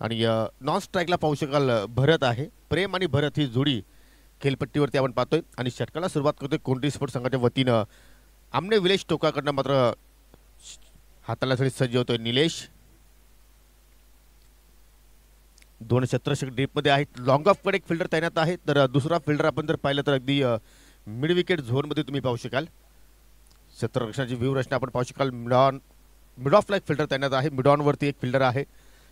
आणि नॉन स्ट्राईकला पाहू शकाल भरत आहे. प्रेम आणि भरत ही जोडी खेळपट्टीवरती आपण पाहतोय आणि षटकाला सुरुवात करतोय कोणती स्पोर्ट संघाच्या वतीनं. आमने विलेश टोकाकडनं मात्र हाताला थोडी सज्ज होतोय निलेश. दोन क्षेत्ररक्षक डीपमध्ये आहेत. लॉंग ऑफकडे एक फिल्डर तैनात आहे, तर दुसरा फिल्डर आपण जर पाहिलं तर अगदी मिड विकेट झोनमध्ये तुम्ही पाहू शकाल. क्षेत्ररक्षणाची व्यूहरचना आपण पाहू शकाल. मिड ऑफला एक फिल्डर तैनात आहे. मिड ऑनवरती एक फिल्डर आहे.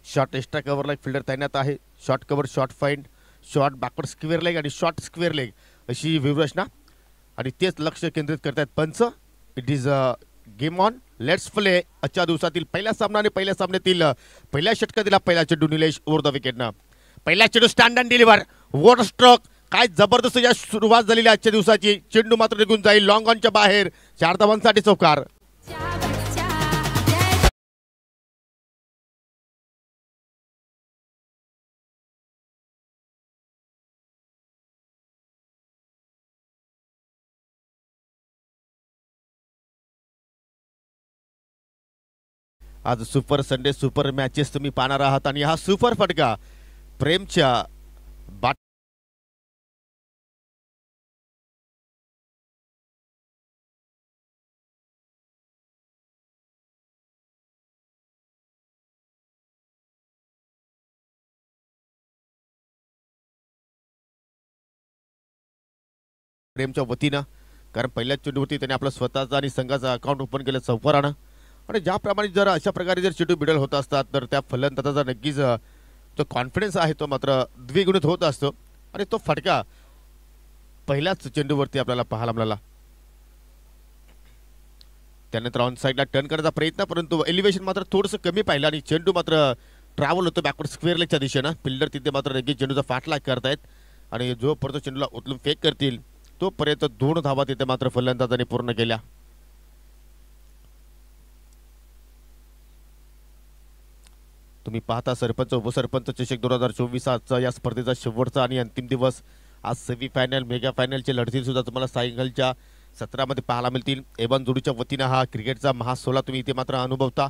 शॉर्ट एक्स्ट्रा कव्हरला एक फिल्डर तैनात आहे. Short cover, short find, short backward square leg आणि शॉर्ट स्क्वेअर लेग अशी व्यूहरचना आणि तेच लक्ष केंद्रित करतायत पंच. It is game on, let's play. आजच्या दिवसातील पहिला सामना आणि पहिल्या सामन्यातील पहिल्या षटकातील पहिला चेंडू निलेश ओव्हर द विकेटनं. पहिला चेंडू stand and deliver, water stroke. काय जबरदस्त या सुरुवात झालेली आजच्या दिवसाची. चेंडू मात्र निघून जाईल लॉंग ऑनच्या बाहेर. 4 धावांसाठी चौकार. आज सुपर संडे सुपर मॅचेस तुम्ही पाहणार आहात आणि हा सुपर फटका प्रेमच्या बाट प्रेमच्या वतीनं, कारण पहिल्याच चेंडूवरती त्याने आपला स्वतःचा आणि संघाचा अकाउंट ओपन केलं चौकारानं. आणि ज्याप्रमाणे जर अशा प्रकारे जर चेंडू बिडल होत असतात तर त्या फलंदाजाचा नक्कीच जो कॉन्फिडन्स आहे तो मात्र द्विगुणित होत असतो आणि तो फटका पहिल्याच चेंडूवरती आपल्याला पाहायला मिळाला. त्यानंतर ऑन साईडला टर्न करण्याचा प्रयत्न, परंतु एलिव्हेशन मात्र थोडंसं कमी पाहिलं आणि चेंडू मात्र ट्रॅव्हल होतो बॅकवर्ड स्क्वेअर लेगच्या दिशेनं. फिल्डर तिथे मात्र नक्कीच चेंडूचा फाटला करतायत आणि जोपर्यंत चेंडूला उचलून फेक करतील तोपर्यंत 2 धावा तिथे मात्र फलंदाजाने पूर्ण केल्या. तुम्ही पाहता सरपंच उपसरपंच चषक 2024 आजचा या स्पर्धेचा शेवटचा आणि अंतिम दिवस. आज सेमीफायनल मेगा फायनलचे लढती सुद्धा तुम्हाला सायंकाळच्या 17 मध्ये पाहायला मिळतील. एवन जोडीच्या वतीनं हा क्रिकेटचा महासोला तुम्ही इथे मात्र अनुभवता.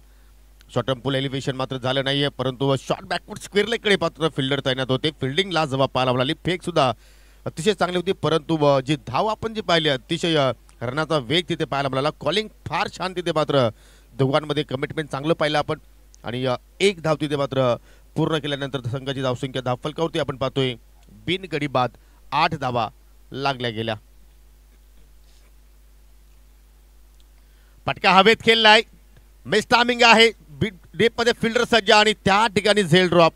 शॉर्ट टर्म पुल एलिव्हेशन मात्र झालं नाहीये, परंतु शॉर्ट बॅकवर्ड स्क्वेअर लेगकडे मात्र फिल्डर तैनात होते. फिल्डिंगला जबाब पाहायला मिळाली. फेक सुद्धा अतिशय चांगली होती, परंतु जी धाव आपण जी पाहिली अतिशय रनाचा वेग तिथे पाहायला मिळाला. कॉलिंग फार छान तिथे मात्र दोघांमध्ये कमिटमेंट चांगलं पाहिलं आपण आणि एक धाव तिथे मात्र पूर्ण केल्यानंतर संघाची धावसंख्या धावफलकावरती आपण पाहतोय बिनगडी बाद 8 धावा लागल्या गेल्या. फटका हवेत खेळलाय. मिस टायमिंग आहे. डीप मध्ये फिल्डर सज्ज आणि त्या ठिकाणी झेल ड्रॉप.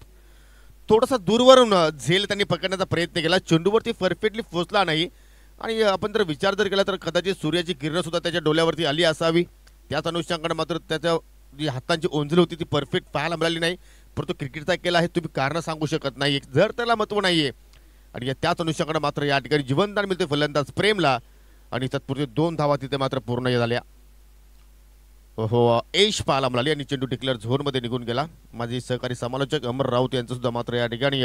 थोडासा दूरवरून झेल त्यांनी पकडण्याचा प्रयत्न केला. चेंडूवरती परफेक्टली पोहोचला नाही आणि आपण जर विचार जर केला तर कदाचित सूर्याची किरण सुद्धा त्याच्या डोळ्यावरती आली असावी. त्याच अनुषंगाने मात्र त्याच्या जी हातांची ओंजल होती ती परफेक्ट पाहायला मिळाली नाही. परंतु क्रिकेटचा केला आहे, तुम्ही कारण सांगू शकत नाही जर त्याला महत्व नाहीये. आणि त्याच अनुषंगाने मात्र या ठिकाणी जीवनदान मिळते फलंदाज प्रेमला आणि तत्पूर्वी 2 धावा तिथे मात्र पूर्ण झाल्या. हो, एश पाहायला मिळाली आणि चेंडू डिक्लेअर झोनमध्ये निघून गेला. माझे सहकारी समालोचक अमर राऊत यांचं सुद्धा मात्र या ठिकाणी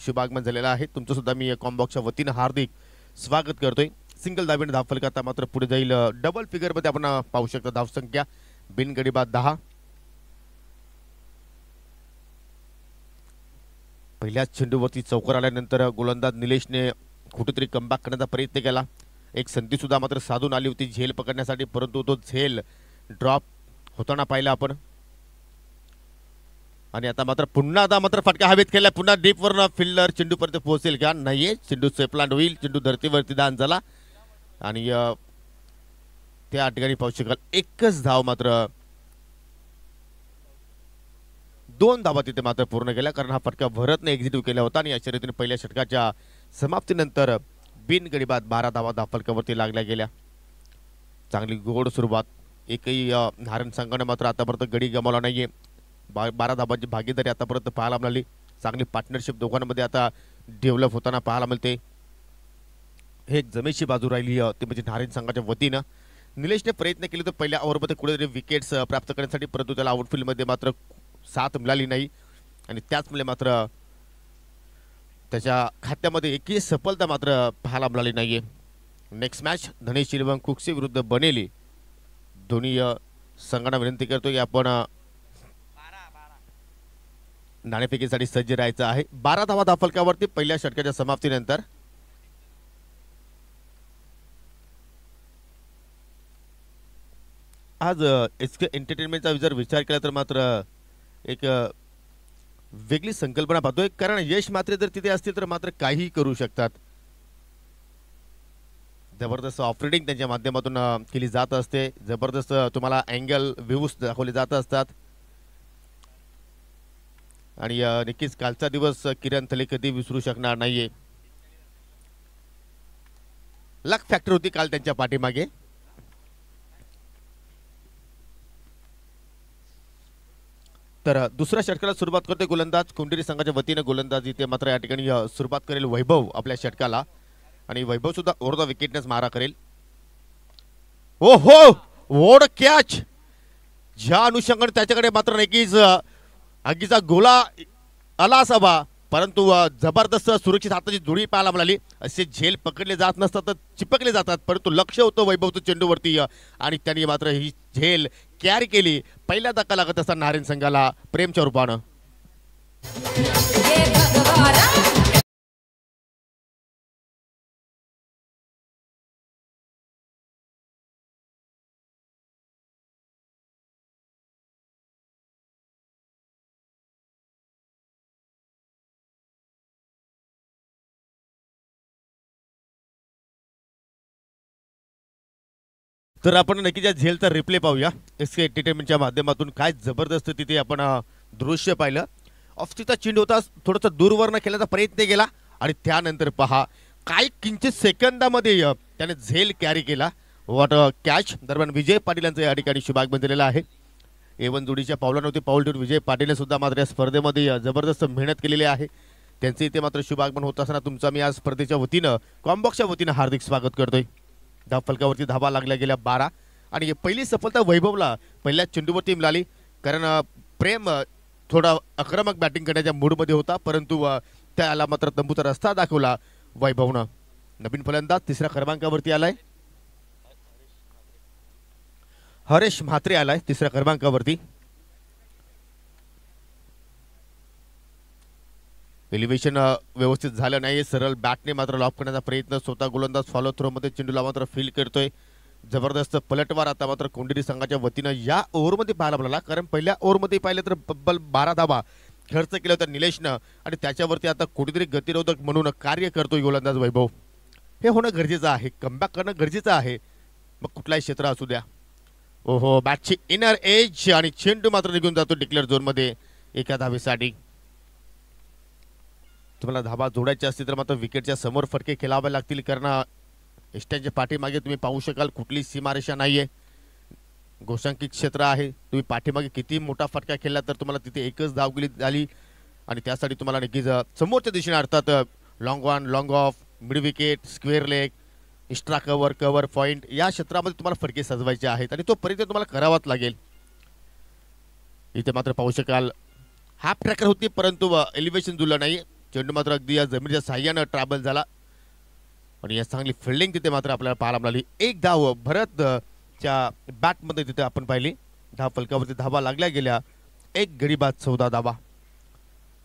शुभागमन झालेलं आहे. तुमचं सुद्धा मी कॉम्बॉक्सच्या वतीनं हार्दिक स्वागत करतोय. सिंगल धावेने धावफलक आता मात्र पुढे जाईल. डबल फिगरमध्ये आपण पाहू शकता धावसंख्या बिनगडी बाद 10. पहिल्याच चेंडूवरती चौकार आल्यानंतर गोलंदाज निलेशने कुठेतरी कमबॅक करण्याचा प्रयत्न केला. एक संधी सुद्धा मात्र साधून आली होती झेल पकडण्यासाठी, परंतु तो झेल ड्रॉप होताना पाहिला आपण. आणि आता मात्र फटका हवेत केला. पुन्हा डीपवरनं फिल्डर चेंडूपर्यंत पोहोचेल का? नाहीये. चेंडू सेफलँड होईल. चेंडू धरतीवरती दान झाला आणि त्या ठिकाणी पाहू शकाल एकच धाव मात्र 2 धावा तिथे मात्र पूर्ण केल्या, कारण हा फटका भरतने एक्झिक्यूट केला होता आणि अशा रीतीने पहिल्या षटकाच्या समाप्तीनंतर बिनगडी बाद 12 धावा धावफलकावरती लागल्या गेल्या. चांगली गोड सुरुवात. एकही हारण संघाने मात्र आतापर्यंत गडी गमावला नाहीये. 12 धावांची भागीदारी आतापर्यंत पाहायला मिळाली. चांगली पार्टनरशिप दोघांमध्ये आता डेव्हलप होताना पाहायला मिळते. हे एक जमेची बाजू राहिली ते म्हणजे नारायण संघाच्या वतीनं. निलेशने प्रयत्न केले तर पहिल्या ओव्हरमध्ये कुठेतरी विकेट्स प्राप्त करण्यासाठी, परंतु त्याला आउटफील्डमध्ये मात्र साथ मिळाली नाही आणि त्याचमुळे मात्र त्याच्या खात्यामध्ये एकही सफलता मात्र पाहायला मिळाली नाहीये. नेक्स्ट मॅच धनेश शिलवंग कुक्सी विरुद्ध बनेली. दोन्ही संघांना विनंती करतो की आपण नाणेफेकीसाठी सज्ज राहायचं आहे. 12 धावा धावफलकावरती पहिल्या षटकाच्या समाप्तीनंतर. आज एसके एंटरटेनमेंटचा जर विचार केला तर मात्र एक वेगळी संकल्पना पाहतोय, कारण यश मात्र जर तिथे असतील तर मात्र काहीही करू शकतात. जबरदस्त ऑपरेटिंग त्यांच्या माध्यमातून केली जात असते. जबरदस्त तुम्हाला अँगल व्ह्यूज दाखवले जात असतात. आणि नक्कीच कालचा दिवस किरण थले कधी विसरू शकणार नाहीये. लक फॅक्टर होती काल त्यांच्या पाठीमागे. तर दुसऱ्या षटकाला सुरुवात करते गोलंदाज कोंढेरी संघाच्या वतीने. गोलंदाज इथे मात्र या ठिकाणी सुरुवात करेल वैभव आपल्या षटकाला, आणि वैभव सुद्धा ओव्हर द विकेटनेच मारा करेल. ओ हो, वॉट कॅच! ज्या अनुषंगाने त्याच्याकडे मात्र नक्कीच आगीचा गोला आला असावा, परंतु जबरदस्त सुरक्षित हाताची जोडी पाहायला मिळाली. असे झेल पकडले जात नसतात तर चिपकले जातात, परंतु लक्ष होतं वैभवचं चेंडूवरती आणि त्यांनी मात्र ही झेल कॅरी केली. पहिला धक्का लागत असताना नारायण संघाला प्रेमच्या रूपानं. तर आपण नक्कीच या झेलचा रिप्ले पाहूया एसके एंटरटेनमेंटच्या माध्यमातून. काय जबरदस्त तिथे आपण दृश्य पाहिलं. ऑफस्टिकचा चेंडू होता, थोडासा दूरवरनं खेळण्याचा प्रयत्न केला आणि त्यानंतर पहा काही किंचित सेकंदामध्ये त्याने झेल कॅरी केला. What catch! दरम्यान विजय पाटील यांचं या ठिकाणी शुभागमन दिलेलं आहे. A1 जोडीच्या पावलांवरती पाऊल ठेवून विजय पाटीलने सुद्धा मात्र या स्पर्धेमध्ये जबरदस्त मेहनत केलेली आहे. त्यांचे इथे मात्र शुभागमन होत असताना तुमचा मी आज स्पर्धेच्या वतीनं कॉम्बॉक्सच्या वतीनं हार्दिक स्वागत करतोय. धावफलकावरती धावा लागल्या गेल्या 12 आणि पहिली सफलता वैभवला पहिल्या चेंडूवरती मिळाली, कारण प्रेम थोडा आक्रमक बॅटिंग करण्याच्या मूडमध्ये होता, परंतु त्याला मात्र तंबूचा रस्ता दाखवला वैभवनं. नवीन फलंदाज तिसऱ्या क्रमांकावरती आलाय, हरेश म्हात्रे आलाय तिसऱ्या क्रमांकावरती. एलिव्हेशन व्यवस्थित झालं नाही. सरळ बॅटने मात्र लॉक करण्याचा प्रयत्न, स्वतः गोलंदाज फॉलो थ्रो मध्ये चेंडूला मात्र फील करतोय. जबरदस्त पलटवार आता मात्र कोंढेरी संघाच्या वतीनं या ओव्हरमध्ये पाहायला मिळाला, कारण पहिल्या ओव्हरमध्ये पाहिलं तर तब्बल 12 धावा खर्च केला होता निलेशनं, आणि त्याच्यावरती आता कुठेतरी गतिरोधक म्हणून कार्य करतोय गोलंदाज वैभव. हे होणं गरजेचं आहे, कमबॅक करणं गरजेचं आहे, मग कुठलाही क्षेत्र असू द्या. ओहो, बॅटची इनर एज आणि चेंडू मात्र निघून जातो डिक्लेअर झोनमध्ये एका धावेसाठी. तुम्हाला धाबा जोडायचे असतील तर मात्र विकेटच्या समोर फटके खेळावे लागतील, कारण एष्ट्यांच्या पाठीमागे तुम्ही पाहू शकाल कुठली सीमारेषा नाहीये, घोषांकित क्षेत्र आहे. तुम्ही पाठीमागे किती मोठा फटका खेळला तर तुम्हाला तिथे एकच धाव गेली झाली, आणि त्यासाठी तुम्हाला नक्कीच समोरच्या दिशेने अर्थात long on, long of, mid wicket, square leg, extra cover, cover point या क्षेत्रामध्ये तुम्हाला फटके सजवायचे आहेत, आणि तो पर्यंत तुम्हाला करावाच लागेल. इथे मात्र पाहू शकाल हाफ ट्रॅकर होती, परंतु एलिव्हेशन जुळलं नाही. चेंडू मात्र अगदी या जमिनीच्या साह्यानं ट्रॅव्हल झाला, आणि या चांगली फिल्डिंग तिथे मात्र आपल्याला पाहायला मिळाली. एक धाव भरतच्या बॅटमध्ये तिथे आपण पाहिली. धाव फलकावरती धावा लागल्या गेल्या, एक गडी बाद 14 धावा.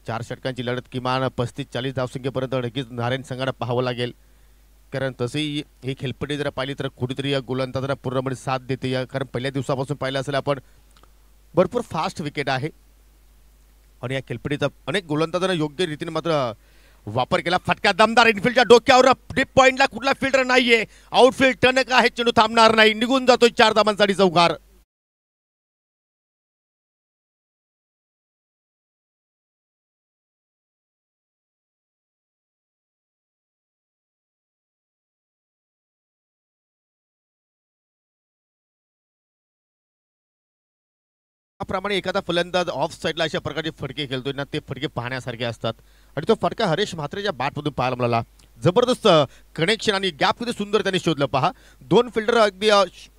4 षटकांची लढत, किमान 35-40 धावसंख्येपर्यंत नक्कीच नारायण संघाला पाहावं लागेल, कारण तसेही ही खेळपट्टी जर पाहिली तर कुठेतरी या गोलंदाजाला पूर्णपणे साथ देते. कारण पहिल्या दिवसापासून पाहिलं असेल आपण भरपूर फास्ट विकेट आहे, आणि या खेळपट्टीचा अनेक गोलंदाजांना योग्य रीतीने मात्र वापर केला. फटका दमदार इनफिल्डच्या डोक्यावर, डीप पॉइंटला कुठला फिल्डर नाहीये, आउटफील्ड टणक आहे, चेंडू थांबणार नाही, निघून जातोय 4 धावांसाठी चौकार. त्याप्रमाणे एखादा फलंदाज ऑफ साईडला अशा प्रकारचे फटके खेळतोय ना, ते फटके पाहण्यासारखे असतात, आणि तो फटका हरेश म्हात्रेच्या बॅटमधून पाहायला मिळाला. जबरदस्त कनेक्शन आणि गॅप किती सुंदर त्यांनी शोधलं. पहा, 2 फिल्डर अगदी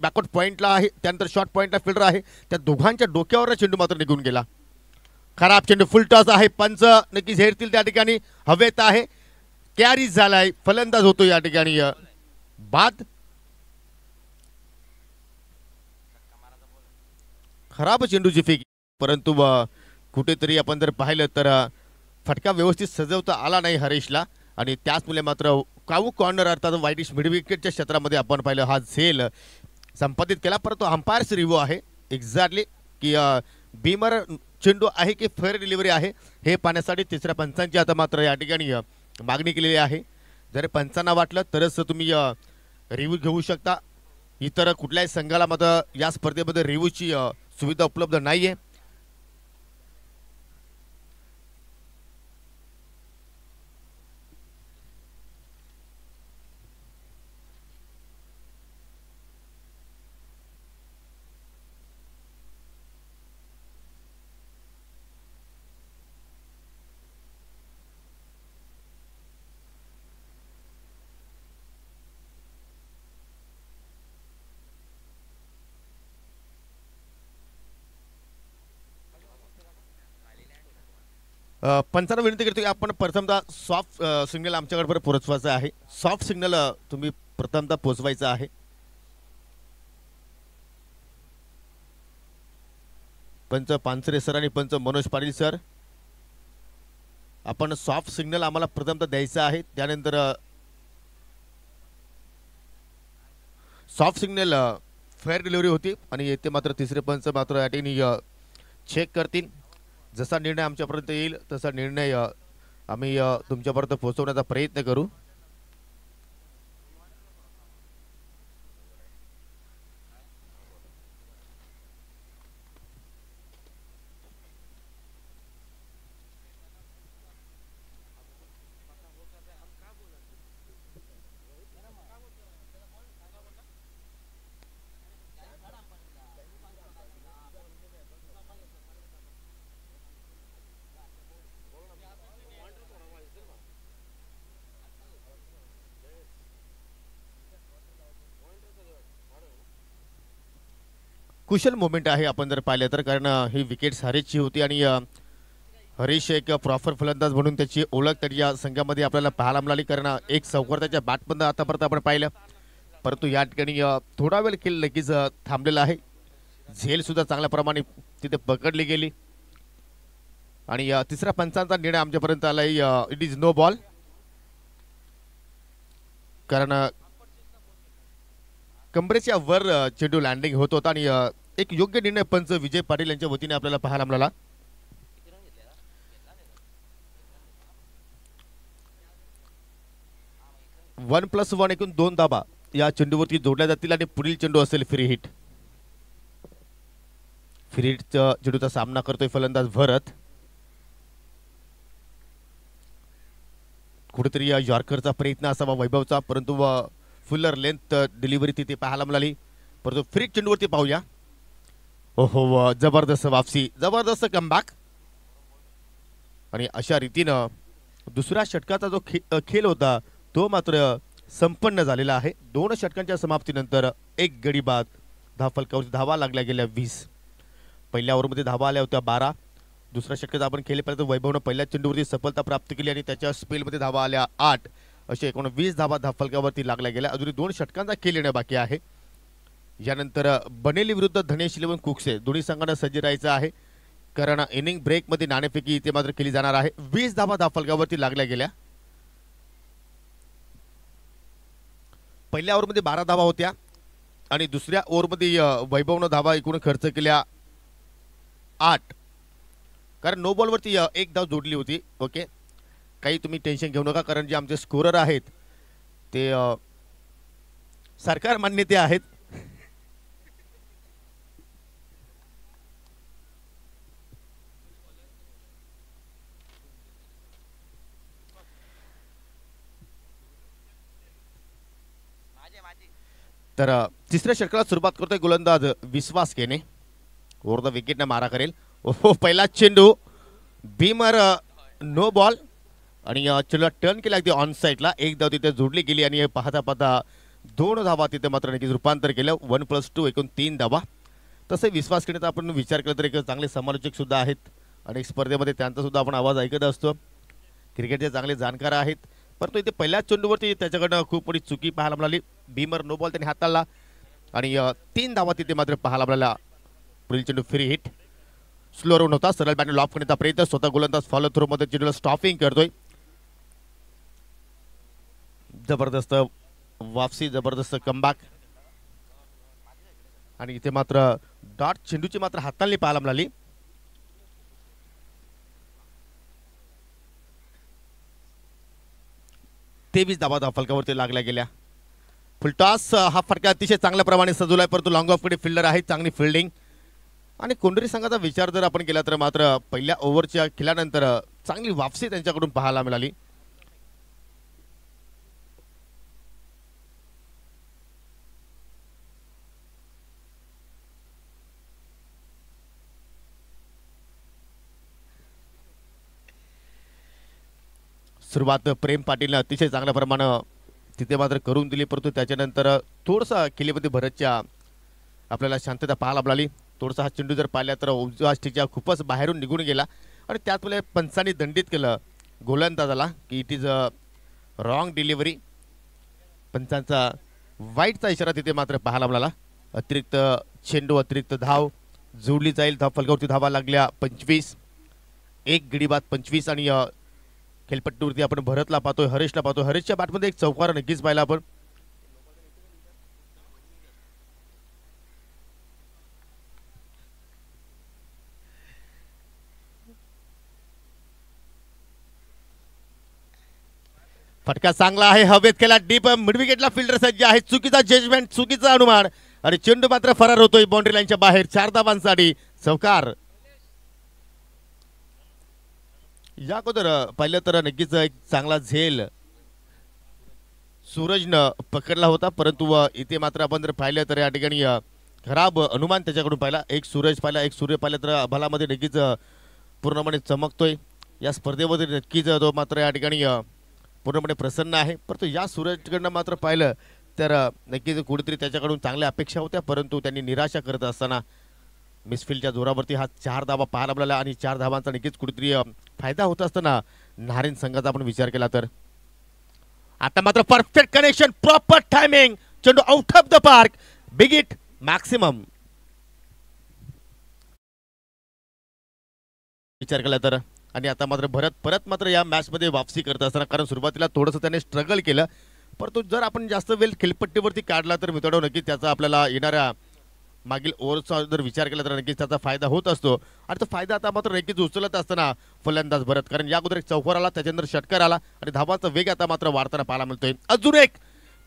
बॅकवर्ड पॉईंटला आहे, त्यानंतर शॉर्ट पॉईंटला फिल्डर आहे, त्या दोघांच्या डोक्यावर चेंडू मात्र निघून गेला. खराब चेंडू, फुल टॉस आहे, पंच नक्की झेडतील त्या ठिकाणी, हवेत आहे, कॅरी झालाय, फलंदाज होतो या ठिकाणी बाद. खराब चेंडूची फेक, परंतु कुठेतरी आपण जर पाहिलं तर फटका व्यवस्थित सजवता आला नाही हरीशला आणि त्याचमुळे मात्र काऊ कॉर्नर अर्थात वाईटिश मिड विकेटच्या क्षेत्रामध्ये आपण पाहिलं हा झेल संपादित केला. परंतु अंपायर्स रिव्ह्यू आहे एक्झॅक्टली की बीमर चेंडू आहे की फेअर डिलिव्हरी आहे हे पाहण्यासाठी तिसऱ्या पंचांची आता मात्र या ठिकाणी मागणी केलेली आहे. जर पंचांना वाटलं तरच तुम्ही रिव्ह्यू घेऊ शकता. इतर कुठल्याही संघाला मात्र या स्पर्धेमध्ये रिव्ह्यूची सुविधा उपलब्ध नाही आहे. पंचांना विनंती करतो की आपण प्रथमतः सॉफ्ट सिग्नल आमच्याकडे पोहोचवायचं आहे. सॉफ्ट सिग्नल तुम्ही प्रथमतः पोहोचवायचं आहे. पंच पानसरे सर आणि पंच मनोज पाटील सर आपण सॉफ्ट सिग्नल आम्हाला प्रथमतः द्यायचं आहे. त्यानंतर सॉफ्ट सिग्नल फेअर डिलिव्हरी होती आणि येथे मात्र तिसरे पंच मात्र या ठिकाणी चेक करतील. जसा निर्णय आमच्यापर्यंत येईल तसा निर्णय आम्ही तुमच्यापर्यंत पोहोचवण्याचा प्रयत्न करू. कुशल मोमेंट आहे आपण जर पाहिलं तर, कारण ही विकेट्स हरीशची होती आणि हरीश एक प्रॉपर फलंदाज म्हणून त्याची ओळख तरी या संघामध्ये आपल्याला पाहायला मिळाली. कारण एक सौकर्याच्या बॅटपर्यंत आतापर्यंत आपण पाहिलं, परंतु या ठिकाणी थोडा वेळ खेळ लगेच थांबलेला आहे. झेल सुद्धा चांगल्या प्रमाणे तिथे पकडली गेली आणि तिसऱ्या पंचांचा निर्णय आमच्यापर्यंत आलाय. It is no ball. कारण कंबरेच्या वर चेंडू लँडिंग होत होता आणि एक योग्य निर्णय पंच विजय पाटील यांच्या वतीने आपल्याला पाहायला मिळाला. वन प्लस वन एकूण 2 धाबा या चेंडूवरती जोडल्या जातील आणि पुढील चेंडू असेल फ्री हिट. फ्री हिटचा चेंडूचा सामना करतोय फलंदाज भरत. कुठेतरी यॉर्करचा प्रयत्न असावा वैभवचा, परंतु फुल्लर लेंथ डिलिव्हरी तिथे पाहायला मिळाली. परंतु फ्री चेंडूवरती पाहूया. ओहो, जबरदस्त वापसी, जबरदस्त कमबॅक आणि अशा रीतीनं दुसऱ्या षटकाचा जो खेळ होता तो मात्र संपन्न झालेला आहे. 2 षटकांच्या समाप्तीनंतर एक गडी बाद. धावफलकावरती धावा लागल्या गेल्या 20. पहिल्या ओव्हरमध्ये धावा आल्या होत्या 12. दुसऱ्या षटकात आपण खेळेपर्यंत वैभवनं पहिल्या चेंडूवरती सफलता प्राप्त केली आणि त्याच्या स्पेलमध्ये धावा आल्या 8. असे एकूण 20 धावा धावफलकावरती लागल्या गेल्या. अजून 2 षटकांचा खेळ येणं बाकी आहे. यानंतर बनेली विरुद्ध धनेश इलेव्हन कुकसे दोन्ही संघांना सज्ज राहायचं आहे, कारण इनिंग ब्रेकमध्ये नाणेफेकी इथे मात्र केली जाणार आहे. 20 धावा धावफलकावरती लागल्या गेल्या. पहिल्या ओव्हरमध्ये 12 धावा होत्या आणि दुसऱ्या ओव्हरमध्ये वैभवनं धावा एकूण खर्च केल्या 8. कारण नो बॉलवरती 1 धाव जोडली होती. ओके, काही तुम्ही टेन्शन घेऊ नका, कारण जे आमचे स्कोरर आहेत ते सरकार मान्यते आहेत. तर तिसऱ्या षटकाला सुरुवात करतोय गोलंदाज विश्वास केने. ओव्हर द विकेटने मारा करेल. ओहो, पहिला चेंडू बीमर नो बॉल आणि चेंडूला टर्न केला अगदी ऑन साईडला. 1 धाव तिथे जोडली गेली आणि पाहता पाहता 2 धावा तिथे मात्र नक्कीच रूपांतर केलं. 1+2 एकूण 3 धावा. तसे विश्वास केनेचा आपण विचार केला तर एक चांगले समालोचक सुद्धा आहेत आणि स्पर्धेमध्ये त्यांचा सुद्धा आपण आवाज ऐकत असतो. क्रिकेटचे चांगले जाणकार आहेत, परंतु इथे पहिल्या चेंडूवरती त्याच्याकडनं खूप मोठी चुकी पाहायला मिळाली. बीमर नो बॉल त्यांनी हाताळला आणि 3 धावा तिथे मात्र पाहायला मिळाला. पुढील चेंडू फ्री हिट. स्लो रन होता, सरळ बॅटने लॉफ करण्याचा प्रयत्न, स्वतः गोलंदाज फॉलो थ्रो मध्ये चेंडूला स्टॉपिंग करतोय. जबरदस्त वापसी, जबरदस्त कमबॅक. आणि इथे मात्र डॉट चेंडूची मात्र हातांनी पाहायला मिळाली. तेवीस धावा फलकावरती लागल्या गेल्या. फुलटॉस हा फटका अतिशय चांगल्या प्रमाणे सजवलाय, परंतु लॉंग ऑफ कडे फिल्डर आहे, चांगली फिल्डिंग. आणि कोंढरी संघाचा विचार जर आपण केला तर मात्र पहिल्या ओव्हरच्या खेळानंतर चांगली वापसी त्यांच्याकडून पाहायला मिळाली. सुरुवात प्रेम पाटीलने अतिशय चांगल्या प्रमाणे तिथे मात्र करून दिली, परंतु त्याच्यानंतर थोडसा खेळीमध्ये भरतच्या आपल्याला शांतता पाहायला मिळाली. थोडासा हा चेंडू जर पाहिला तर उजव्या स्टिकच्या खूपच बाहेरून निघून गेला आणि त्यात वेळेला पंचांनी दंडित केलं गोलंदाजाला की it is a wrong delivery. पंचांचा वाईटचा इशारा तिथे मात्र पाहायला मिळाला. अतिरिक्त चेंडू, अतिरिक्त धाव जोडली जाईल. धाव फलकावरती धावा लागल्या 25, एक गडी बाद 25. आणि खेळपट्टीवरती आपण भरतला पाहतोय, हरेशला पाहतोय. हरेशच्या बॅटमध्ये एक चौकार नक्कीच पाहिला आपण. फटका चांगला आहे, हवेत केला डीप, मिड विकेटला फिल्डर सज्ज आहे. चुकीचा जजमेंट, चुकीचा अनुमान आणि चेंडू मात्र फरार होतोय बाउंड्री लाईनच्या बाहेर. 4 धावांसाठी चौकार. या अगोदर पाहिलं तर नक्कीच एक चांगला झेल सूरजनं पकडला होता, परंतु इथे मात्र आपण जर पाहिलं तर या ठिकाणी खराब अनुमान त्याच्याकडून पाहिला. एक सूरज पाहिला, एक सूर्य पाहिला तर अभालामध्ये नक्कीच पूर्णपणे चमकतोय. या स्पर्धेमध्ये नक्कीच तो मात्र या ठिकाणी पूर्णपणे प्रसन्न आहे. परंतु या सूरजकडनं मात्र पाहिलं तर नक्कीच कुठेतरी त्याच्याकडून चांगल्या अपेक्षा होत्या, परंतु त्यांनी निराशा करत असताना मिसफिल्डच्या जोरावरती हा 4 धावा पाहायला मिळाला. आणि 4 धावांचा नक्कीच कुठेतरी फायदा होत असताना नारिन संघाचा आपण विचार केला तर आता मात्र परफेक्ट कनेक्शन, प्रॉपर टायमिंग, चेंडू out of the park, big hit maximum विचार केला तर. आणि आता मात्र भरत परत मात्र या मॅच मध्ये वापसी करत असताना, कारण सुरुवातीला थोडंसं त्याने स्ट्रगल केलं, परंतु जर आपण जास्त वेळ खेळपट्टीवरती काढला तर मित्रांनो नक्कीच त्याचा आपल्याला येणाऱ्या मागील ओव्हरचा जर विचार केला तर नक्कीच त्याचा फायदा होत असतो. आणि तो फायदा आता मात्र नक्कीच उचलत असताना फलंदाज भरत, कारण या अगोदर एक चौकार आला, त्याच्यानंतर षटकार आला आणि धावांचा वेग आता मात्र वाढताना पाहायला मिळतोय. अजून एक,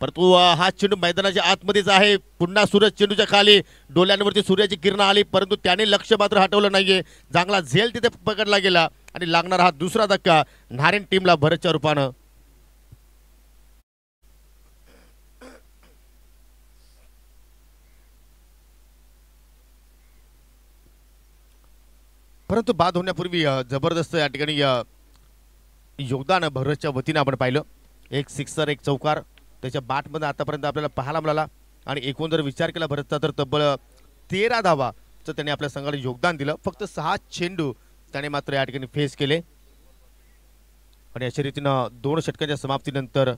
परंतु हा चेंडू मैदानाच्या आतमध्येच आहे. पुन्हा सूरज चेंडूच्या खाली, डोळ्यांवरती सूर्याची किरण आली, परंतु त्याने लक्ष मात्र हटवलं नाहीये. चांगला झेल तिथे पकडला गेला आणि लागणारा हा दुसरा धक्का नारिन टीमला भरतच्या रूपानं. परंतु बाद होण्यापूर्वी जबरदस्त या ठिकाणी योगदान भरतच्या वतीनं आपण पाहिलं. एक सिक्सर, एक चौकार त्याच्या बॅटमध्ये आतापर्यंत आपल्याला पाहायला मिळाला. आणि एकूण जर विचार केला भरतचा तर तब्बल 13 धावाचं त्याने आपल्या संघाला योगदान दिलं. फक्त 6 चेंडू त्याने मात्र या ठिकाणी फेस केले. आणि अशा रीतीनं 2 षटकांच्या समाप्तीनंतर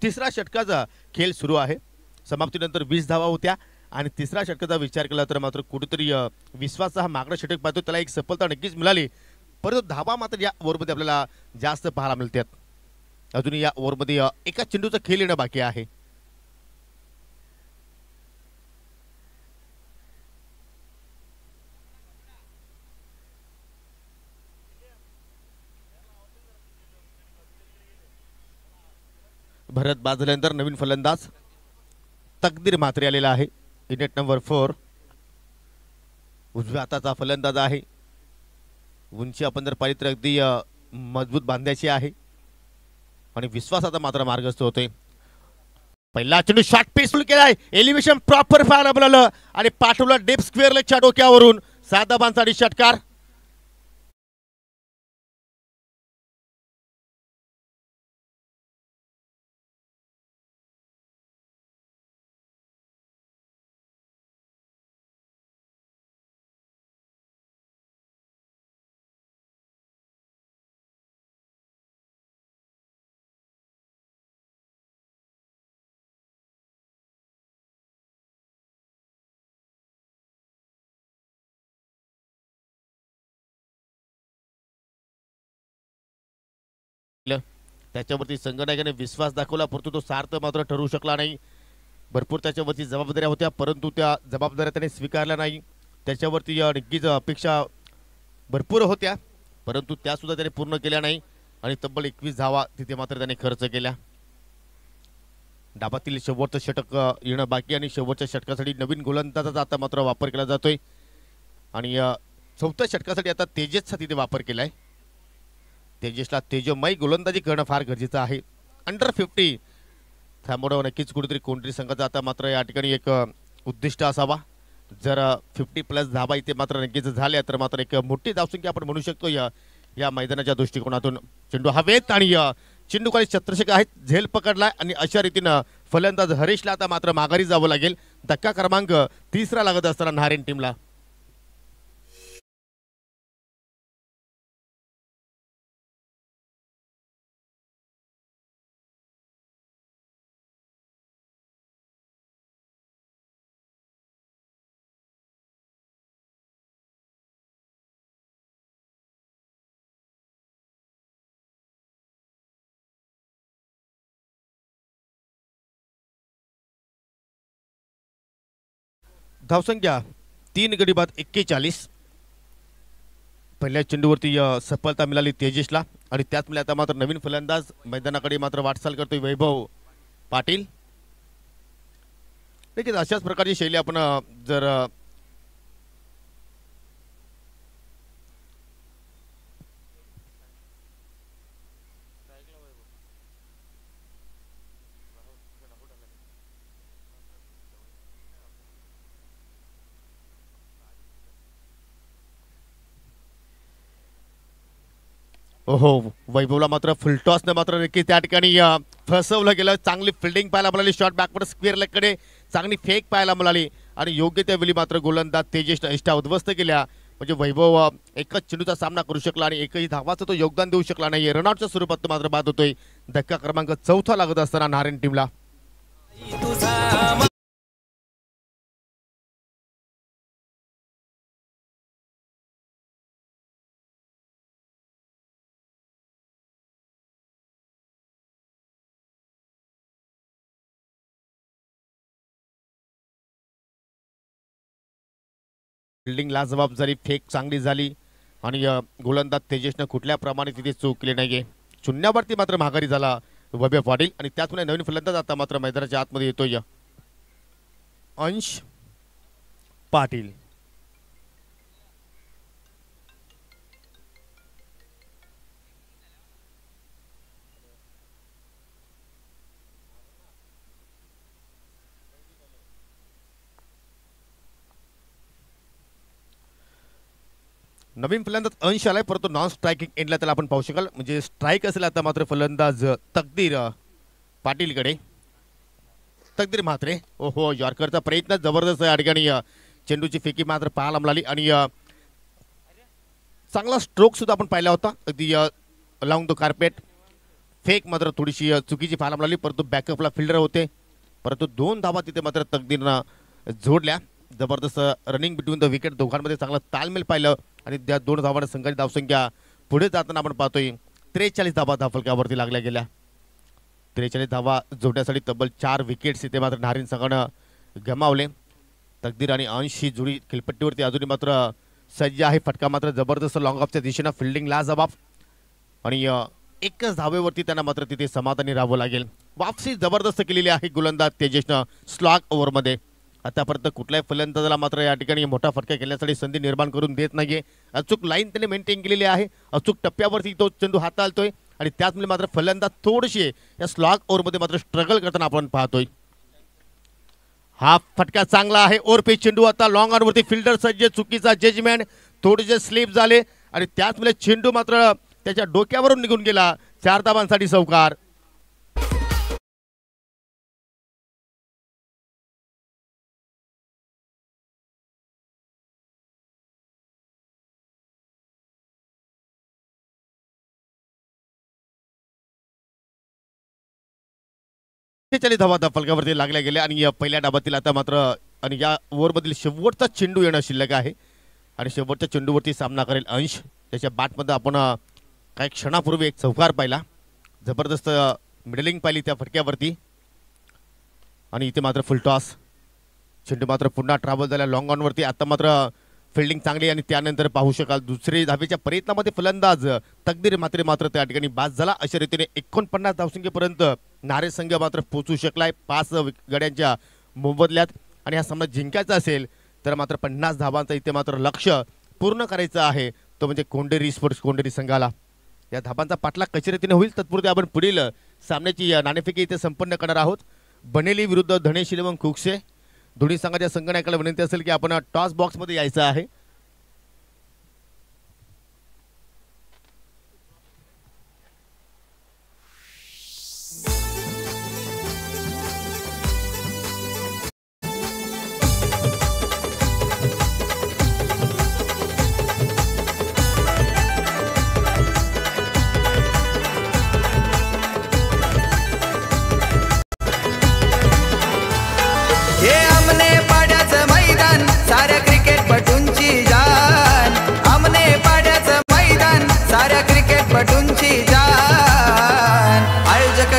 तिसरा षटकाचा खेळ सुरू आहे. समाप्तीनंतर 20 धावा होत्या आणि तिसरा षटकाचा विचार केला तर मात्र कुठेतरी विश्वासचा हा मागणं षटक पाहतो त्याला एक सफलता नक्कीच मिळाली, परंतु धावा मात्र या ओव्हरमध्ये आपल्याला जास्त पाहायला मिळतात. अजूनही या ओव्हरमध्ये एका चेंडूचा खेळ येणं बाकी आहे. भरत बाद झाल्यानंतर नवीन फलंदाज तकदीर म्हात्रे आलेला आहे. नेट नंबर 4 उजव्या हाताचा फलंदाज आहे. उंची आपण जर पाहिली तर अगदी मजबूत बांधायची आहे आणि विश्वासाचा मात्र मार्गस्थ होते. पहिला चेंडू शॉर्ट पिच केलाय, एलिव्हेशन प्रॉपर पाहायला मिळालं आणि पाठवलं डीप स्क्वेअर लेगच्या डोक्यावरून. 7 धावांसाठी षटकार. त्याच्यावरती संघनायकाने विश्वास दाखवला, परंतु तो सार्थ मात्र ठरू शकला नाही. भरपूर त्याच्यावरती जबाबदाऱ्या होत्या, परंतु त्या जबाबदाऱ्या त्याने स्वीकारल्या नाही. त्याच्यावरती नक्कीच अपेक्षा भरपूर होत्या, परंतु त्यासुद्धा त्याने पूर्ण केल्या नाही आणि तब्बल 21 धावा तिथे मात्र त्याने खर्च केल्या. डाबातील शेवटचं षटक येणं बाकी आणि शेवटच्या षटकासाठी नवीन गोलंदाजाचा आता मात्र वापर केला जातोय आणि चौथ्या षटकासाठी आता तेजसचा तिथे वापर केलाय. तेजसला तेजमय गोलंदाजी करणं फार गरजेचं आहे. अंडर 50 त्यामुळे नक्कीच कुठेतरी कोणतरी संघाचा आता मात्र या ठिकाणी एक उद्दिष्ट असावा. जर 50+ धावा इथे मात्र नक्कीच झाल्या तर मात्र एक मोठी धावसंख्या आपण म्हणू शकतो या मैदानाच्या दृष्टिकोनातून. चेंडू हवेत आणि चेंडू खाली छत्रशक आहेत, झेल पकडलाय आणि अशा रीतीनं फलंदाज हरीशला आता मात्र माघारी जावं लागेल. धक्का क्रमांक 3 लागत असताना नारेन टीमला. धावसंख्या 3 गडी बाद 41. पहिल्या चेंडूवरती सफलता मिळाली तेजसला आणि त्यात आता मात्र नवीन फलंदाज मैदानाकडे मात्र वाटचाल करतोय वैभव पाटील. देखील अशाच प्रकारची शैली आपण जर ओहो, वैभवला मात्र फुलटॉसने मात्र नक्की त्या ठिकाणी फसवलं गेलं. चांगली फिल्डिंग पाहायला मिळाली, शॉट बॅकवर स्क्वेअर लेगकडे चांगली फेक पाहायला मिळाली आणि योग्य त्यावेळी मात्र गोलंदाज तेजस इष्टा उद्ध्वस्त केल्या. म्हणजे वैभव एकच चेंडूचा सामना करू शकला आणि एकही धावाचं तो योगदान देऊ शकला नाही. रनआउटच्या स्वरूपात मात्र बाद होतोय. धक्का क्रमांक 4 लागत असताना नारायण टीमला. फिल्डिंगला जबाबदारी फेक चांगली झाली आणि गोलंदाज तेजसनं कुठल्या प्रमाणे तिथे चूक केली नाहीये. शून्यावरती मात्र माघारी झाला वैभव पाटील आणि त्यातून नवीन फलंदाज आता मात्र मैदानाच्या आतमध्ये येतोय अंश पाटील. नवीन फलंदाज अंश आलाय, परंतु नॉन स्ट्रायकिंग एंडला त्याला आपण पाहू शकाल. म्हणजे स्ट्राईक असेल आता मात्र फलंदाज तकदीर पाटीलकडे. तकदीर म्हात्रे, ओहो, यॉर्करचा प्रयत्न जबरदस्त या ठिकाणी चेंडूची फेकी मात्र पाहायला मिळाली आणि चांगला स्ट्रोक सुद्धा आपण पाहिला होता. अगदी लावून तो कार्पेट फेक मात्र थोडीशी चुकीची पाहायला मिळाली, परंतु बॅकअपला फिल्डर होते. परंतु 2 धावा तिथे मात्र तकदीरनं जोडल्या. जबरदस्त रनिंग बिटवीन द विकेट, दोघांमध्ये चांगला तालमेल पाहिलं आणि त्या 2 धावांना संघाची धावसंख्या पुढे जाताना आपण पाहतोय 43 धावा धावफलकावरती लागल्या गेल्या. 43 धावा जोडण्यासाठी तब्बल 4 विकेट्स इथे मात्र नारिन संघानं गमावले. तकदीर आणि अंश ही जोडी खेळपट्टीवरती अजूनही मात्र सज्ज आहे. फटका मात्र जबरदस्त लॉंग ऑफच्या दिशेनं, फिल्डिंग ला जबाब आणि एकच धावेवरती त्यांना मात्र तिथे समाधानी राहावं लागेल. वापसी जबरदस्त केलेली आहे गोलंदाज तेजसनं स्लॉग ओव्हरमध्ये. आतापर्यंत कुठल्याही फलंदाजाला मात्र या ठिकाणी मोठा फटका खेळण्यासाठी संधी निर्माण करून देत नाहीये. अचूक लाईन त्याने मेंटेन केलेली आहे. अचूक टप्प्यावरती तो चेंडू हाताळतोय आणि त्याचमुळे मात्र फलंदाज थोडीशी या स्लॉग ओव्हरमध्ये मात्र स्ट्रगल करताना आपण पाहतोय. हा फटका चांगला आहे. ओव्हर पे चेंडू आता लॉंग ऑनवरती, फिल्डर सज्ज, चुकीचा जजमेंट, थोडेसे स्लिप झाले आणि त्याचमुळे चेंडू मात्र त्याच्या डोक्यावरून निघून गेला. 4 धावांसाठी चौकार. धावा फलकावरती लागल्या गेल्या आणि या पहिल्या डाबातील आता मात्र आणि या ओव्हरमधील शेवटचा चेंडू येणं शिल्लक आहे आणि शेवटच्या चेंडूवरती सामना करेल अंश. त्याच्या बॅटमध्ये आपण काही क्षणापूर्वी एक चौकार पाहिला. जबरदस्त मिडलिंग पाहिली त्या फटक्यावरती आणि इथे मात्र फुल टॉस. चेंडू मात्र पुन्हा ट्रॅव्हल झाला लॉंग ऑनवरती. आता मात्र फिल्डिंग चांगली आणि त्यानंतर पाहू शकाल दुसरे धावेच्या प्रयत्नामध्ये फलंदाज तकदीर मात्र त्या ठिकाणी बाद झाला. अशा रीतीने 49 धावसंख्येपर्यंत नारे संघ मात्र पोहोचू शकलाय 5 गड्यांच्या मोबदल्यात. आणि हा सामना जिंकायचा असेल तर मात्र 50 धावांचा इथे मात्र लक्ष्य पूर्ण करायचं आहे, तो म्हणजे कोंडेरी स्पोर्ट्स कोंडेरी संघाला. या धाबांचा पाठलाग कशा रीतीने होईल तत्पूर्वी आपण पुढील सामन्याची नाणेफेकी इथे संपन्न करणार आहोत. बनेली विरुद्ध धने शिलवंग कुकसे. दोन्ही संघाच्या संघनायकाला विनंती असेल की आपण टॉस बॉक्समध्ये यायचं आहे.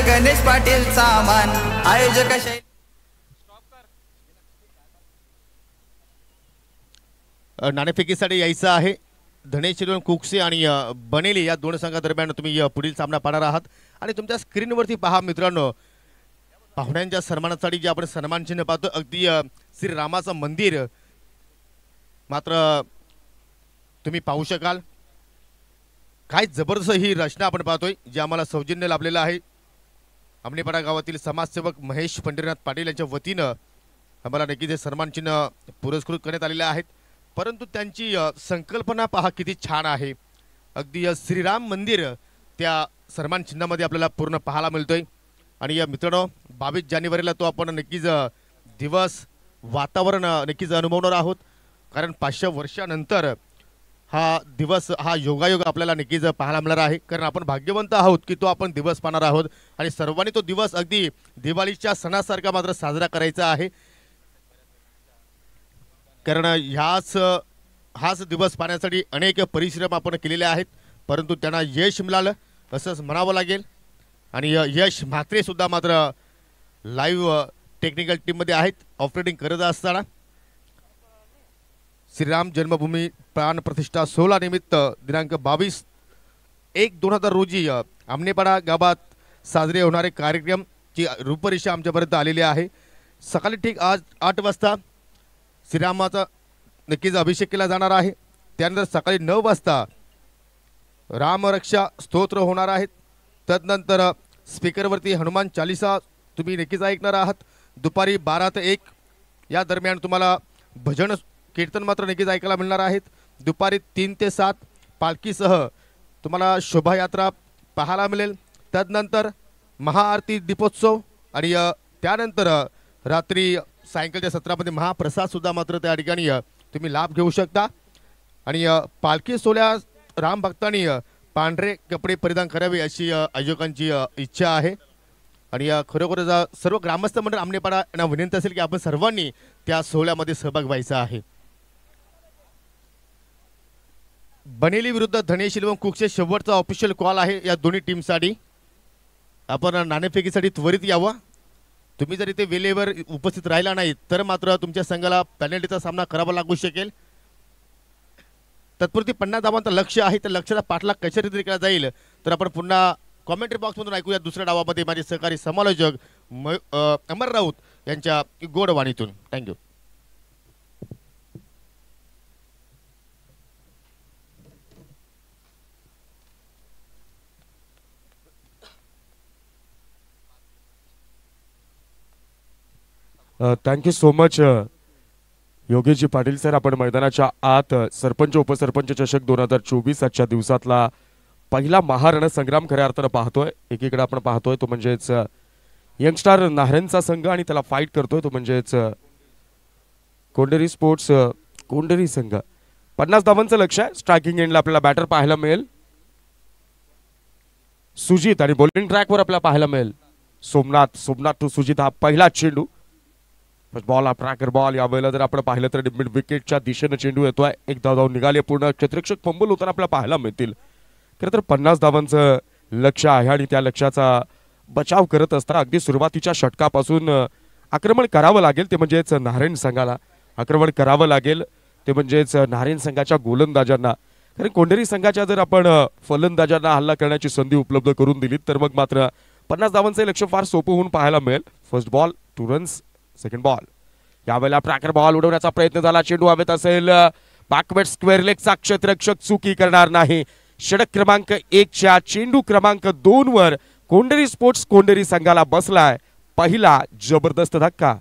गणेश पाटील सामान आयोजक नाणेफेकीसाठी यायचं आहे. धने शिलवण कुकसे आणि बनेली या दोन संघादरम्यान तुम्ही पुढील सामना पाहणार आहात. आणि तुमच्या स्क्रीनवरती पहा मित्रांनो, पाहुण्यांच्या सन्मानासाठी जे आपण सन्मान चिन्ह पाहतो अगदी श्रीरामाचं मंदिर मात्र तुम्ही पाहू शकाल. काय जबरदस्त ही रचना आपण पाहतोय जे आम्हाला सौजन्य लाभलेलं आहे. अमनेपाडा गावातील समाजसेवक महेश पंढरीनाथ पाटील यांच्या वतीनं आम्हाला नक्कीच हे सन्मान चिन्ह पुरस्कृत करण्यात आलेले आहेत. परंतु त्यांची संकल्पना पहा किती छान आहे. अगदी श्रीराम मंदिर त्या सन्मान चिन्हामध्ये आपल्याला पूर्ण पाहायला मिळतोय. आणि मित्रांनो 22 जानेवारीला तो आपण नक्कीच दिवस वातावरण नक्कीच अनुभवणार आहोत. कारण 500 वर्षानंतर हा दिवस हा योगायोग आपल्याला नक्कीच पाहायला मिळणार आहे. कारण आपण भाग्यवंत आहोत की तो आपण दिवस पाहणार आहोत आणि सर्वांनी तो दिवस अगदी दिवाळीच्या सणासारखा मात्र साजरा करायचा आहे. कारण हाच दिवस पाहण्यासाठी अनेक परिश्रम आपण केलेले आहेत, परंतु त्यांना यश मिळालं असंच म्हणावं लागेल. आणि यश म्हात्रे सुद्धा मात्र लाईव्ह टेक्निकल टीममध्ये आहेत ऑपरेटिंग करत असताना. श्रीराम जन्मभूमी प्राण प्रतिष्ठा सोहळा निमित्त दिनांक 22/1/2000 रोजी आमनेपाडा गावात साजरे होणारे कार्यक्रमची रूपरेषा आमच्यापर्यंत आलेली आहे. सकाळी ठीक आज 8 वाजता श्रीरामाचा नक्कीच अभिषेक केला जाणार आहे. त्यानंतर सकाळी 9 वाजता रामरक्षा स्तोत्र होणार आहेत. तदनंतर स्पीकरवरती हनुमान चालीसा तुम्ही नक्कीच ऐकणार आहात. दुपारी 12 ते 1 या दरम्यान तुम्हाला भजन कीर्तन मात्र नक्कीच ऐकायला मिळणार आहेत. दुपारी 3 ते 7 पालखीसह तुम्हाला शोभायात्रा पाहायला मिळेल. तदनंतर महाआरती दीपोत्सव आणि त्यानंतर रात्री सायंकाळच्या सत्रामध्ये महाप्रसाद सुद्धा मात्र त्या ठिकाणी तुम्ही लाभ घेऊ शकता. आणि पालखी सोहळ्यात राम भक्तांनी पांढरे कपडे परिधान करावे अशी आयोजकांची इच्छा आहे. आणि खरोखरच सर्व ग्रामस्थ मंडळ आमनेपाडा यांना विनंती असेल की आपण सर्वांनी त्या सोहळ्यामध्ये सहभाग व्हायचा आहे. बनेली विरुद्ध धने शिलवंग कुकचे शेवटचा ऑफिशियल कॉल आहे या दोन्ही टीमसाठी. आपण नाणेफेकीसाठी त्वरित यावं. तुम्ही जर इथे वेळेवर उपस्थित राहिला नाही तर मात्र तुमच्या संघाला पेनल्टीचा सामना करावा लागू शकेल. तत्पुरती 50 धावांचं लक्ष्य आहे. त्या लक्ष्याला पाठलाग कशा रीतीने केला जाईल तर आपण पुन्हा कॉमेंट्री बॉक्समधून ऐकूया. दुसऱ्या डावामध्ये माझे सहकारी समालोचक अमर राऊत यांच्या गोडवाणीतून. Thank you. Thank you so much Yogeshji Patil sir. आपण मैदानाच्या आत सरपंच उपसरपंच चषक 2024 आजच्या दिवसातला पहिला महारणसंग्राम खऱ्या अर्थानं पाहतोय. एकीकडे आपण पाहतोय तो म्हणजेच यंगस्टार नाहरेंचा संघ आणि त्याला फाईट करतोय तो म्हणजेच कोंडेरी स्पोर्ट्स कोंडेरी संघ. 50 धावांचं लक्ष्य आहे. स्ट्रायकिंग एंडला आपल्याला बॅटर पाहायला मिळेल सुजित आणि बॉलिंग ट्रॅकवर आपल्याला पाहायला मिळेल सोमनाथ टू सुजित. हा पहिला चेंडू बॉल हा ट्रॅकर बॉल. यावेळेला जर आपण पाहिलं तर मिड विकेटच्या दिशेने चेंडू येतोय. एकदा धाव निघाली पूर्ण. क्षेत्ररक्षक फंबल होताना आपल्याला पाहायला मिळतील. खरं तर 50 धावांचं लक्ष्य आहे आणि त्या लक्ष्याचा बचाव करत असताना अगदी सुरुवातीच्या षटकापासून आक्रमण करावं लागेल, ते म्हणजेच नारायण संघाला आक्रमण करावं लागेल, ते म्हणजेच नारायण संघाच्या गोलंदाजांना. कारण कोंढेरी संघाच्या जर आपण फलंदाजांना हल्ला करण्याची संधी उपलब्ध करून दिली तर मग मात्र 50 धावांचे लक्ष्य फार सोपं होऊन पाहायला मिळेल. First ball 2 runs, second ball. यावेळेला ट्रॅकर बॉल उडवण्याचा प्रयत्न झाला, चेंडू हवेत असेल, बॅकवर्ड स्क्वेअर लेगचा क्षेत्ररक्षक चुकी करणार नाही. षटक क्रमांक 1च्या चेंडू क्रमांक 2 वर कोंढेरी स्पोर्ट्स कोंढेरी संघाला बसलाय पहिला जबरदस्त धक्का.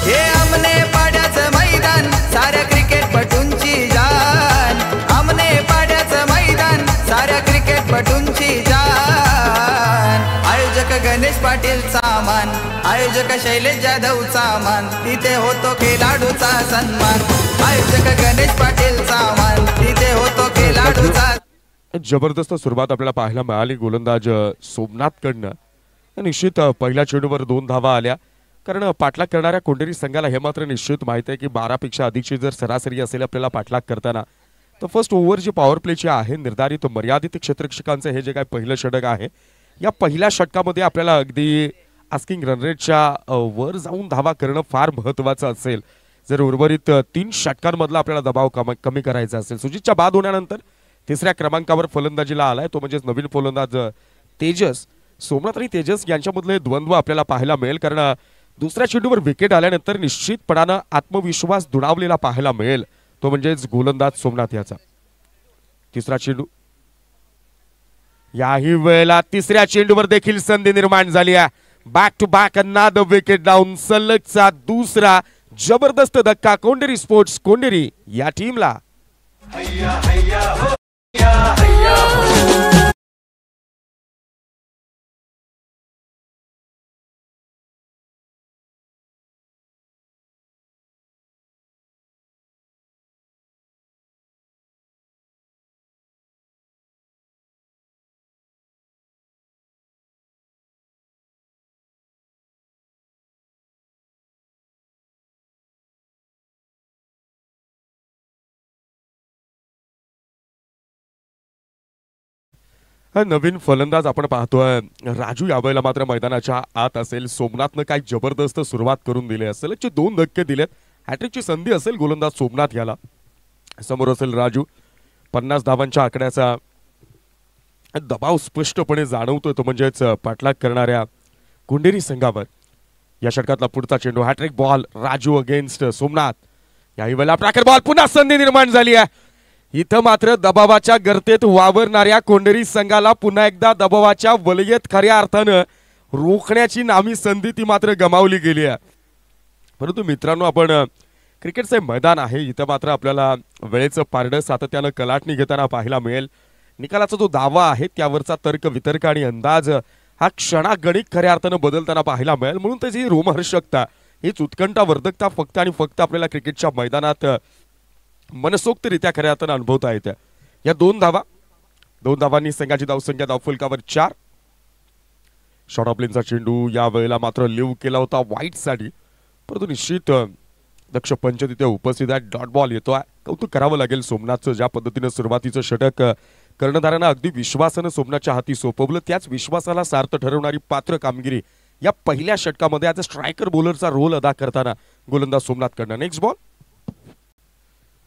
हे आमने पाड्याचं मैदान साऱ्या क्रिकेटपटूंची जान. आमने पाड्याचं मैदान साऱ्या क्रिकेटपटूंची जान. आयोजक गणेश पाटील सामान, आयोजक शैलेश जाधव सामान, तिथे होतो खेळाडूचा सन्मान. आयोजक गणेश पाटील सामान, तिथे होतो खेळाडूचा. जबरदस्त सुरुवात आपल्याला पाहायला मिळाली गोलंदाज सोमनाथ कडनं. निश्चित पहिल्या चेंडूवर 2 धावा आल्या, कारण पाठलाग करणाऱ्या कोंढेरी संघाला हे मात्र निश्चित माहिती आहे की 12 पेक्षा अधिकची जर सरासरी असेल आपल्याला पाठलाग करताना, तर फर्स्ट ओव्हर जी पॉवर प्लेची आहे निर्धारित मर्यादित क्षेत्ररक्षकांचं हे जे काही पहिलं षटक आहे, या पहिल्या षटकामध्ये आपल्याला अगदी आस्किंग रन रेटच्या वर जाऊन धावा करणं फार महत्त्वाचं असेल. जर उर्वरित 3 षटकांमधला आपल्याला दबाव कमी करायचा असेल. सुजितच्या बाद होण्यानंतर तिसऱ्या क्रमांकावर फलंदाजीला आलाय, तो म्हणजेच नवीन फलंदाज तेजस. सोमनाथ आणि तेजस यांच्यामधले द्वंद्व आपल्याला पाहायला मिळेल, कारण दुसऱ्या चेंडूवर विकेट आल्यानंतर निश्चितपणानं आत्मविश्वास दुणावलेला पाहायला मिळेल, तो म्हणजेच गोलंदाज सोमनाथ याचा. तिसरा चेंडू, याही वेळेला तिसऱ्या चेंडूवर देखील संधी निर्माण झाली आहे. Back to back another wicket down, सलगचा दुसरा जबरदस्त धक्का कोंढेरी स्पोर्ट्स कोंढेरी या टीमला. नवीन फलंदाज आपण पाहतोय राजू, यावेळेला मात्र मैदानाच्या आत असेल. सोमनाथनं काय जबरदस्त सुरुवात करून दिली असेल, 2 धक्के दिलेत, हॅट्रिकची संधी असेल गोलंदाज सोमनाथ याला. समोर असेल राजू. 50 धावांच्या आकड्याचा दबाव स्पष्टपणे जाणवतोय, तो म्हणजेच पाठलाग करणाऱ्या कोंढेरी संघावर. या षटकातला पुढचा चेंडू, hattrick ball, Raju against Somnath. याही वेळेला ट्रॅकर बॉल, पुन्हा संधी निर्माण झाली आहे. इथं मात्र दबावाच्या गर्तेत वावरणाऱ्या कोंढेरी संघाला पुन्हा एकदा दबावाच्या वलयेत खऱ्या अर्थानं रोखण्याची नामी संधी ती मात्र गमावली गेली आहे. परंतु मित्रांनो, आपण क्रिकेटचे मैदान आहे, इथं मात्र आपल्याला वेळेचं पारडं सातत्यानं कलाटणी घेताना पाहायला मिळेल. निकालाचा जो दावा आहे त्यावरचा तर्क वितर्क आणि अंदाज हा क्षणागणिक खऱ्या अर्थानं बदलताना पाहायला मिळेल. म्हणून त्याची रोमहर्षकता, हीच उत्कंठावर्धकता फक्त आणि फक्त आपल्याला क्रिकेटच्या मैदानात मनसोक्तरित्या खऱ्या अर्थानं अनुभवता येत्या. या 2 धावांनी संघाची धावसंख्या धावफलकावर 4. शॉर्ट ऑफ लेनचा चेंडू या वेळेला मात्र लिव्ह केला होता वाईटसाठी, परंतु निश्चित दक्ष पंच तिथे उपस्थित आहे. डॉट बॉल येतोय. कौतुक करावं लागेल सोमनाथचं, ज्या पद्धतीनं सुरुवातीचं षटक कर्णधारांना अगदी विश्वासानं सोमनाथच्या हाती सोपवलं. त्याच विश्वासाला सार्थ ठरवणारी पात्र कामगिरी या पहिल्या षटकामध्ये ॲज अ स्ट्रायकर बॉलरचा रोल अदा करताना गोलंदाज सोमनाथ कडनं. नेक्स्ट बॉल,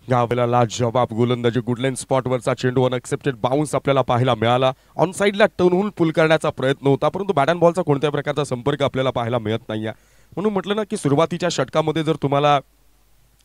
यावेळेला जवाब गोलंदाजी गुडलाईन स्पॉटवरचा चेंडू, अनएक्सेप्टेड बाउन्स आपल्याला पाहायला मिळाला. ऑन साईडला टर्न होऊन पुल करण्याचा प्रयत्न होता, परंतु बॅट अँड बॉलचा कोणत्याही प्रकारचा संपर्क आपल्याला पाहायला मिळत नाहीये. म्हणून म्हटलं ना की सुरुवातीच्या षटकामध्ये जर तुम्हाला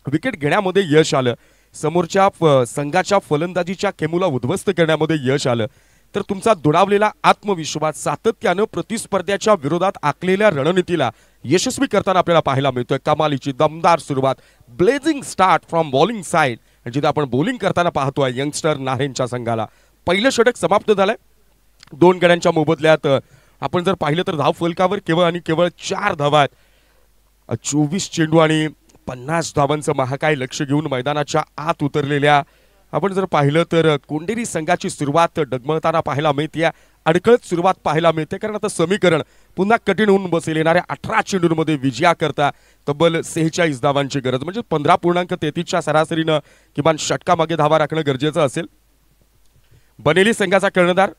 विकेट घेण्यामध्ये यश आलं, समोरच्या संघाच्या फलंदाजीच्या खेमूला उद्ध्वस्त करण्यामध्ये यश आलं, तर तुमचा दुणावलेला आत्मविश्वास सातत्यानं प्रतिस्पर्ध्याच्या विरोधात आखलेल्या रणनीतीला यशस्वी करताना आपल्याला पाहायला मिळतोय. कमालीची दमदार सुरुवात, blazing start from bowling side, जिथे आपण बॉलिंग करताना पाहतोय यंगस्टर नारेंच्या संघाला. पहिलं षटक समाप्त झालंय. 2 गड्यांच्या मोबदल्यात आपण जर पाहिलं तर धाव फलकावर केवळ आणि केवळ 4 धावा आहेत. 24 चेंडू आणि 50 धावांचं महाकाय लक्ष घेऊन मैदानाच्या आत उतरलेल्या आपण जर पाहिलं तर कोंडेरी संघाची सुरुवात डगमगताना पाहायला मिळते, अडकळत सुरुवात पाहायला मिळते, कारण आता समीकरण पुन्हा कठीण होऊन बसेल. येणाऱ्या 18 चेंडूंमध्ये विजयाकरता तब्बल 46 धावांची गरज, म्हणजे 15.33च्या सरासरीनं किमान षटकामागे धावा राखणं गरजेचं असेल. बनेली संघाचा कर्णधार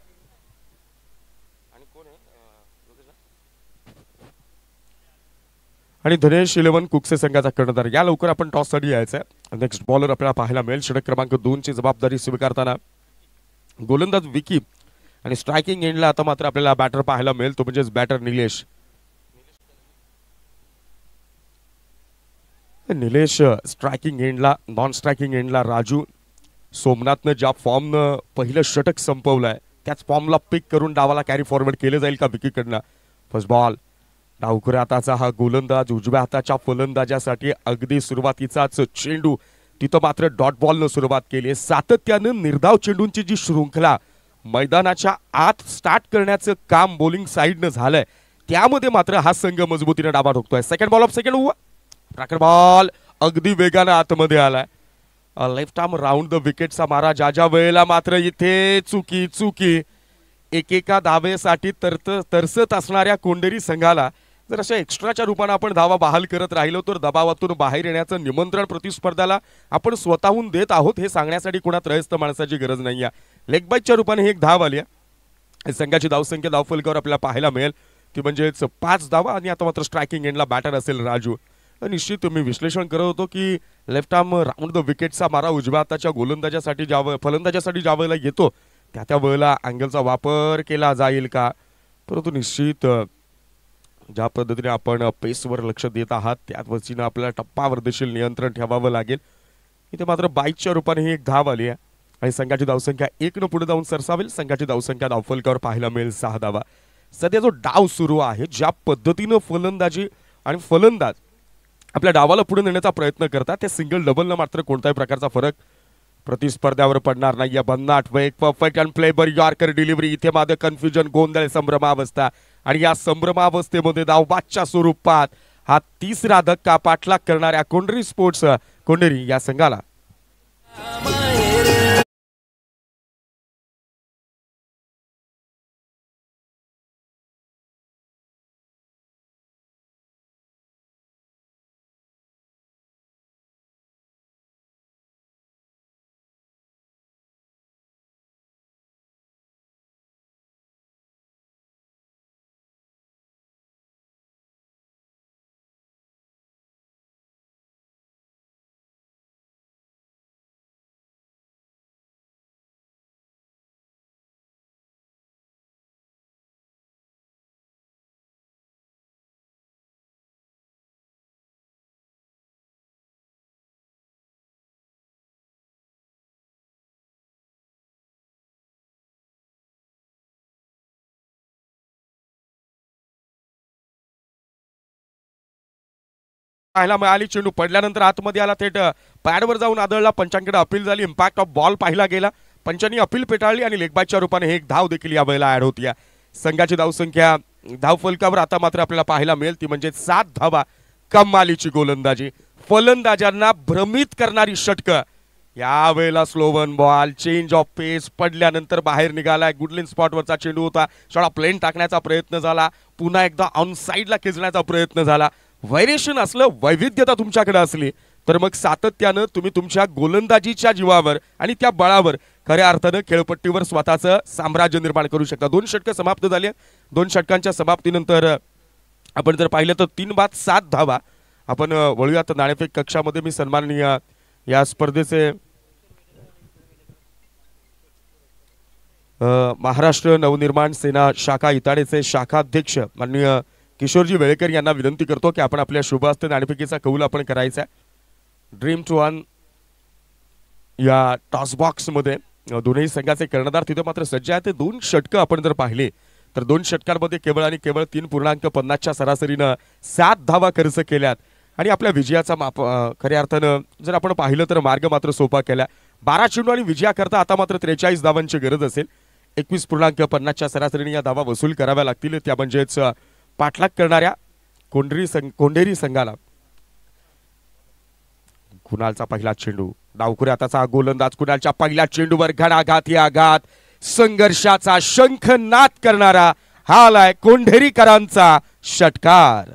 आणि धनेश 11 कुकसे संघाचा कर्णधार. या लवकर आपण टॉससाठी यायचं आहे. नेक्स्ट बॉलर आपल्याला पाहायला मिळेल. षटक क्रमांक 2 ची जबाबदारी स्वीकारताना गोलंदाज विकी आणि स्ट्रायकिंग एंडला आता मात्र आपल्याला बॅटर पाहायला मिळेल, तो म्हणजेच बॅटर निलेश. निलेश स्ट्रायकिंग एंडला, नॉन स्ट्रायकिंग एंडला राजू. सोमनाथनं ज्या फॉर्मनं पहिलं षटक संपवलंय त्याच फॉर्मला पिक करून डावाला कॅरी फॉरवर्ड केलं जाईल का विकीकडनं. First ball. डावखुऱ्या हाताचा हा गोलंदाज उजव्या हाताच्या फलंदाजासाठी अगदी सुरुवातीचाच चेंडू, तिथं मात्र डॉट बॉलनं सुरुवात केली. सातत्यानं निर्धाव चेंडूंची जी शृंखला मैदानाच्या आत स्टार्ट करण्याचं काम बॉलिंग साईडनं झालंय, त्यामध्ये मात्र हा संघ मजबूतीने डावा ठोकतोय. सेकंड बॉल ऑफ सेकंड राखण बॉल अगदी वेगानं आतमध्ये आलाय. लेफ्ट आर्म राऊंड द विकेटचा मारा, ज्या वेळेला मात्र इथे चुकी एकेका धावेसाठी तरसत असणाऱ्या कोंडेरी संघाला जर अशा एक्स्ट्राच्या रूपाने आपण धावा बहाल करत राहिलो तर दबावातून बाहेर येण्याचं निमंत्रण प्रतिस्पर्ध्याला आपण स्वतःहून देत आहोत हे सांगण्यासाठी कोणा त्रयस्थ माणसाची गरज नाही आहे. लेग बाईटच्या रूपाने ही एक धाव आली आहे. संघाची धावसंख्या धावफलकावर आपल्याला पाहायला मिळेल ती म्हणजेच 5 धावा. आणि आता मात्र स्ट्रायकिंग एंडला बॅटर असेल राजू. निश्चित तुम्ही विश्लेषण करत होतो की लेफ्ट आर्म राऊंड द विकेटचा मारा उजव्या हाताच्या गोलंदाजासाठी फलंदाजासाठी ज्या वेळेला येतो त्या वेळेला अँगलचा वापर केला जाईल का, परंतु निश्चित ज्या पद्धतीने आपण पेसवर लक्ष देत आहात त्याच वतीनं आपल्याला टप्पावर देखील नियंत्रण ठेवावं लागेल. इथे मात्र बाईकच्या रूपाने ही एक धाव आली आहे आणि संघाची धावसंख्या 1 पुढे जाऊन सरसावेल. संघाची धावसंख्या धावफलकावर पाहायला मिळेल 6 धावा. सध्या जो डाव सुरू आहे, ज्या पद्धतीनं फलंदाजी आणि फलंदाज आपल्या डावाला पुढे नेण्याचा प्रयत्न करतात, त्या सिंगल डबलनं मात्र कोणत्याही प्रकारचा फरक प्रतिस्पर्ध्यावर पडणार नाही. भन्नाट एक परफेक्ट अँड प्लेबर यॉर्कर डिलिव्हरी. इथे मात्र कन्फ्युजन, गोंधळ, संभ्रमावस्था आणि या संभ्रमावस्थेमध्ये धावबादच्या स्वरूपात हा तिसरा धक्का पाठलाग करणाऱ्या कोंडेरी या संघाला पाहायला मिळाली. चेंडू पडल्यानंतर आतमध्ये आला, थेट पॅडवर जाऊन आदळला. पंचांकडे अपील झाली. इम्पॅक्ट ऑफ बॉल पाहिला गेला. पंचांनी अपील पेटाळली आणि लेगबायच्या रूपाने एक धाव देखील या वेळेला ऍड होती. संघाची धावसंख्या धावफलकावर आता मात्र आपल्याला पाहायला मिळेल ती म्हणजे 7 धावा. कमालीची गोलंदाजी, फलंदाजांना भ्रमित करणारी षटकं. या वेळेला slow one ball, change of pace पडल्यानंतर बाहेर निघालाय. गुडलिन स्पॉटवरचा चेंडू होता. थोडा प्लेन टाकण्याचा प्रयत्न झाला, पुन्हा एकदा ऑन साईडला खेचण्याचा प्रयत्न झाला. व्हेरिएशन असलं, वैविध्यता तुमच्याकडे असली तर मग सातत्यानं तुम्ही तुमच्या गोलंदाजीच्या जीवावर आणि त्या बळावर खऱ्या अर्थानं खेळपट्टीवर स्वतःचं साम्राज्य निर्माण करू शकता. 2 षटकं समाप्त झाली. 2 षटकांच्या समाप्तीनंतर आपण जर पाहिलं तर 3 बाद 7 धावा. आपण वळूयात नाणेफेक कक्षामध्ये. मी सन्माननीय या स्पर्धेचे महाराष्ट्र नवनिर्माण सेना शाखा इताडेचे शाखाध्यक्ष माननीय किशोरजी वेळेकर यांना विनंती करतो की आपण आपल्या शुभ हस्ते नाणेफेकीचा कौल आपण करायचा आहे. ड्रीम टू वन या टॉस बॉक्स मध्ये दोन्ही संघाचे कर्णधार तिथे मात्र सज्ज आहेत. 2 षटकं आपण जर पाहिले तर 2 षटकांमध्ये केवळ आणि केवळ 3.50च्या सरासरीनं 7 धावा खर्च केल्यात आणि आपल्या विजयाचा खऱ्या अर्थानं जर आपण पाहिलं तर मार्ग मात्र सोपा केला. 12 चेंडू आणि विजयाकरता आता मात्र 43 धावांची गरज असेल. 21.50च्या सरासरीने या धावा वसूल कराव्या लागतील. त्या म्हणजेच पाठलाग करणाऱ्या कोंडेरी संघाला. कुणालचा पहिला चेंडू डावखुऱ्याचा गोलंदाज कुणालच्या पहिल्या चेंडूवर घणाघाती आघात, संघर्षाचा शंखनाद करणारा हा आलाय कोंढेरीकरांचा षटकार.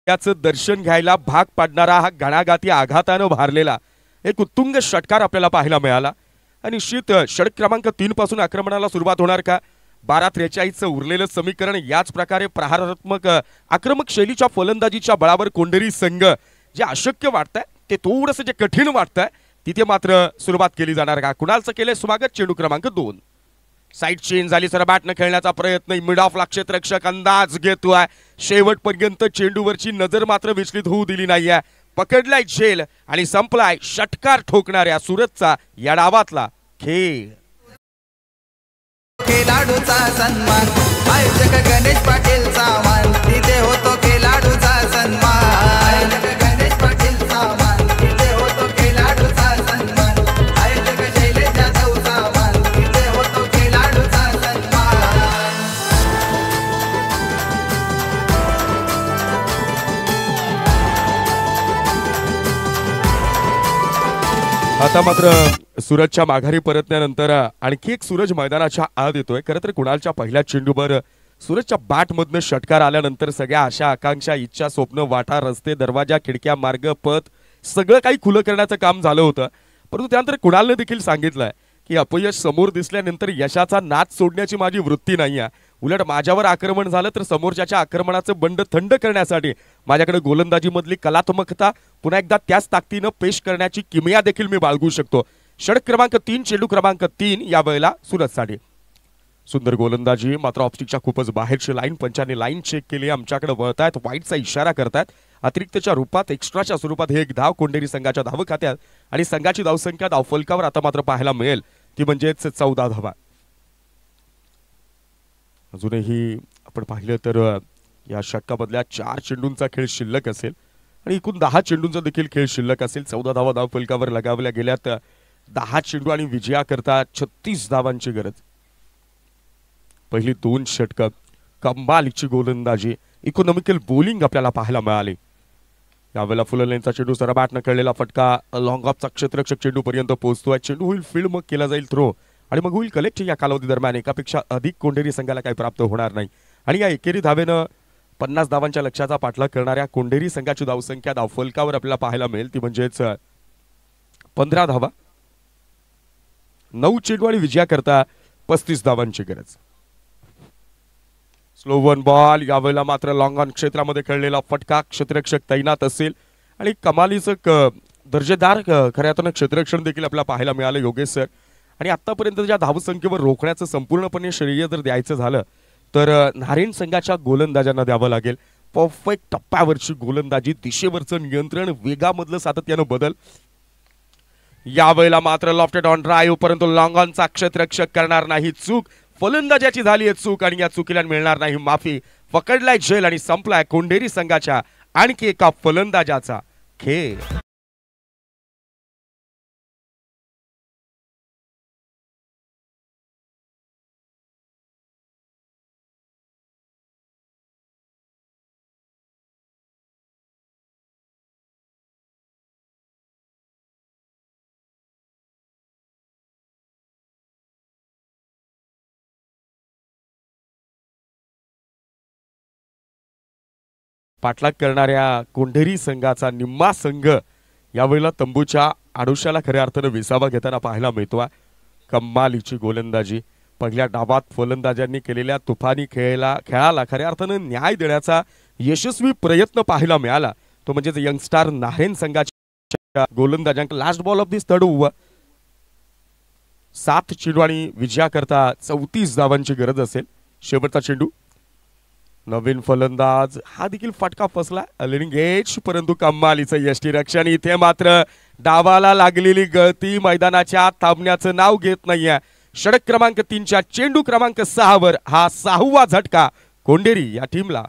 याचं दर्शन घ्यायला भाग पाडणारा हा घणाघाती आघातानं भारलेला एक उत्तुंग षटकार आपल्याला पाहायला मिळाला. आणि निश्चित षटक क्रमांक 3 पासून आक्रमणाला सुरुवात होणार का? 12-43चं उरलेलं समीकरण याच प्रकारे प्रहारात्मक आक्रमक शैलीच्या फलंदाजीच्या बळावर कोंढेरी संघ जे अशक्य वाटतंय ते थोडंसं जे कठीण वाटतंय तिथे मात्र सुरुवात केली जाणार का? कुणालचं केले स्वागत. चेंडू क्रमांक 2 साईड चेंज झाली, सर बॅटनं खेळण्याचा प्रयत्न, मिड ऑफला क्षेत्ररक्षक अंदाज घेतोय. शेवटपर्यंत चेंडूवरची नजर मात्र विचलित होऊ दिली नाहीये. पकडलाय झेल आणि संपलाय षटकार ठोकणाऱ्या सुरतचा या डावातला खेळ. खेळाडूचा सन्मान आयोजक गणेश पाटीलचा मान, तिथे होतो खेळाडूचा सन्मान. आयोजक गणेश पाटीलचा मान, तिथे होतो खेळाडूचा सन्मान. आयोजक शैलेश जाधवचा मान, तिथे होतो खेळाडूचा सन्मान. आता मात्र सूरजच्या माघारी परतल्यानंतर आणखी एक सूरज मैदानाच्या आत येतोय. खरं तर कुणालच्या पहिल्या चेंडूवर सूरजच्या बॅटमधनं षटकार आल्यानंतर सगळ्या आशा आकांक्षा इच्छा स्वप्न वाटा रस्ते दरवाजा खिडक्या मार्ग पथ सगळं काही खुलं करण्याचं काम झालं होतं. परंतु त्यानंतर कुणालने देखील सांगितलंय की अपयश समोर दिसल्यानंतर यशाचा नाद सोडण्याची माझी वृत्ती नाही आहे. उलट माझ्यावर आक्रमण झालं तर समोरच्याच्या आक्रमणाचं बंड थंड करण्यासाठी माझ्याकडे गोलंदाजीमधली कलात्मकता पुन्हा एकदा त्याच ताकदीनं पेश करण्याची किमया देखील मी बाळगू शकतो. षटक क्रमांक 3 चेंडू क्रमांक 3 या वेळेला सूरजसाठी. सुंदर गोलंदाजी मात्र ऑफस्टिकच्या खूपच बाहेरची लाईन. पंचाने लाईन चेक केली, आमच्याकडे वळतायत, वाईटचा इशारा करतायत. अतिरिक्तच्या रूपात एक्स्ट्राच्या स्वरूपात हे एक धाव कोंढेरी संघाच्या धाव खात्यात आणि संघाची धावसंख्या धावफलकावर आता मात्र पाहायला मिळेल ती म्हणजेच 14 धावा. अजूनही आपण पाहिलं तर या षटकामधल्या 4 चेंडूंचा खेळ शिल्लक असेल आणि एकूण 10 चेंडूंचा देखील खेळ शिल्लक असेल. 14 धावा धावफलकावर लगावल्या गेल्यात. 10 चेंडू आणि विजयाकरता 36 धावांची गरज. पहिली 2 षटकं कमालीची गोलंदाजी, इकॉनॉमिकल बॉलिंग आपल्याला पाहायला मिळाली. यावेळेला फुललेनचा चेंडू सरा बॅटनं खेळलेला फटका लॉंग ऑफचा क्षेत्ररक्षक चेंडू पर्यंत पोहोचतोय. चेंडू होईल फील्ड, मग केला जाईल थ्रो आणि मग होईल कलेक्ट. या कालावधी दरम्यान एकापेक्षा अधिक कोंढेरी संघाला काही प्राप्त होणार नाही आणि या एकेरी धावेनं 50 धावांच्या लक्ष्याचा पाठलाग करणाऱ्या कोंढेरी संघाची धावसंख्या धावफलकावर आपल्याला पाहायला मिळेल ती म्हणजेच 15 धावा. 9 चेंडू आणि विजयाकरता 35 धावांची गरज. Slow one ball. यावेळेला मात्र लॉंग ऑन क्षेत्रामध्ये खेळलेला फटका, क्षेत्ररक्षक तैनात असेल आणि कमालीचं दर्जेदार खऱ्या अर्थानं क्षेत्ररक्षण देखील आपल्याला पाहायला मिळालं योगेश सर. आणि आतापर्यंत ज्या धावसंख्येवर रोखण्याचं संपूर्णपणे श्रेय जर द्यायचं झालं तर नारायण संघाच्या गोलंदाजांना द्यावं लागेल. परफेक्ट टप्प्यावरची गोलंदाजी, दिशेवरचं नियंत्रण, वेगामधलं सातत्यानं बदल. यावेळेला मात्र लॉफ्टेड ऑन ड्राईव्ह, परंतु लॉंग ऑनचा क्षेत्ररक्षक करणार नाही चूक. फलंदाजाची झाली आहे चूक आणि या चुकीला मिळणार नाही माफी. पकडलाय झेल आणि संपलाय कोंढेरी संघाच्या आणखी एका फलंदाजाचा खेळ. पाठलाग करणाऱ्या कोंढेरी संघाचा निम्मा संघ यावेळेला तंबूच्या आडोशाला खऱ्या अर्थानं विसावा घेताना पाहायला मिळतोय. कमालीची गोलंदाजी. पहिल्या डावात फलंदाजांनी केलेल्या तुफानी खेळाला खऱ्या अर्थानं न्याय देण्याचा यशस्वी प्रयत्न पाहायला मिळाला तो म्हणजे यंगस्टार नारायण संघाच्या गोलंदाजांना. Last ball of this third over. 7 चेंडू आणि विजयाकरता 34 धावांची गरज असेल. शेवटचा चेंडू. नवीन फलंदाज हा देखील फटका फसला लिडिंग एज, परंतु कमालीचं यष्टीरक्षण. इथे मात्र डावाला लागलेली गळती मैदानाच्या थांबण्याचं नाव घेत नाहीये. षटक क्रमांक 3च्या चेंडू क्रमांक 6 वर हा 6वा झटका कोंढेरी या टीमला.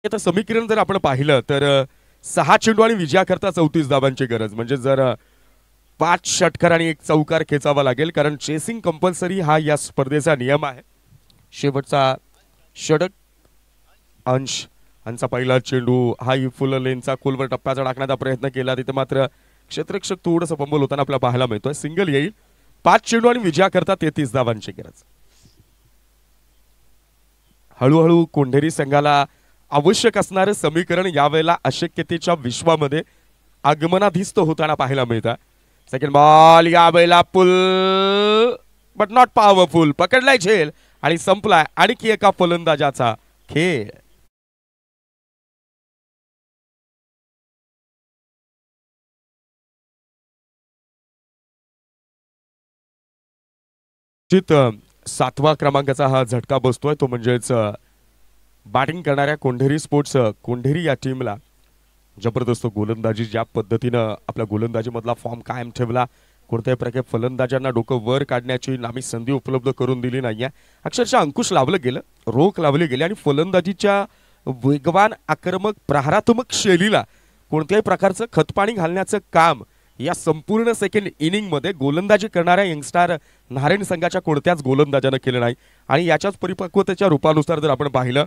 आता समीकरण जर आपण पाहिलं तर 6 चेंडू आणि विजयाकरता 34 धावांची गरज, म्हणजे जर 5 षटकार आणि 1 चौकार खेचावा लागेल, कारण चेसिंग कंपल्सरी हा या स्पर्धेचा नियम आहे. शेवटचा षटक अंश यांचा पहिला चेंडू हा फुल लेनचा खोलवर टप्प्याचा टाकण्याचा प्रयत्न केला, तिथे मात्र क्षेत्ररक्षक थोडंसं फंबल होताना आपल्याला पाहायला मिळतोय. सिंगल येईल. 5 चेंडू आणि विजयाकरता 33 धावांची गरज. हळूहळू कोंढेरी संघाला आवश्यक असणारं समीकरण यावेळेला अशक्यतेच्या विश्वामध्ये आगमनाधिस्त होताना पाहायला मिळतं. सेकंड बॉल यावेळेला पुल बट नॉट पॉवरफुल, पकडलाय झेल आणि संपलाय आणखी एका फलंदाजाचा खेळ. चित 7व्या क्रमांकाचा हा झटका बसतोय, तो म्हणजेच बॅटिंग करणाऱ्या कोंढेरी स्पोर्ट्स कोंढेरी या टीमला जबरदस्त गोलंदाजी, ज्या पद्धतीनं आपल्या गोलंदाजीमधला फॉर्म कायम ठेवला, कोणत्याही प्रकारे फलंदाजांना डोकं वर काढण्याची नामी संधी उपलब्ध करून दिली नाहीये. अक्षरशः अंकुश लावलं गेलं, रोख लावले गेले आणि फलंदाजीच्या वेगवान आक्रमक प्रहारात्मक शैलीला कोणत्याही प्रकारचं खतपाणी घालण्याचं काम या संपूर्ण सेकंड इनिंग मध्ये गोलंदाजी करणाऱ्या यंगस्टार नारायण संघाच्या कोणत्याच गोलंदाजानं केलं नाही. आणि याच्याच परिपक्वतेच्या रूपानुसार जर आपण पाहिलं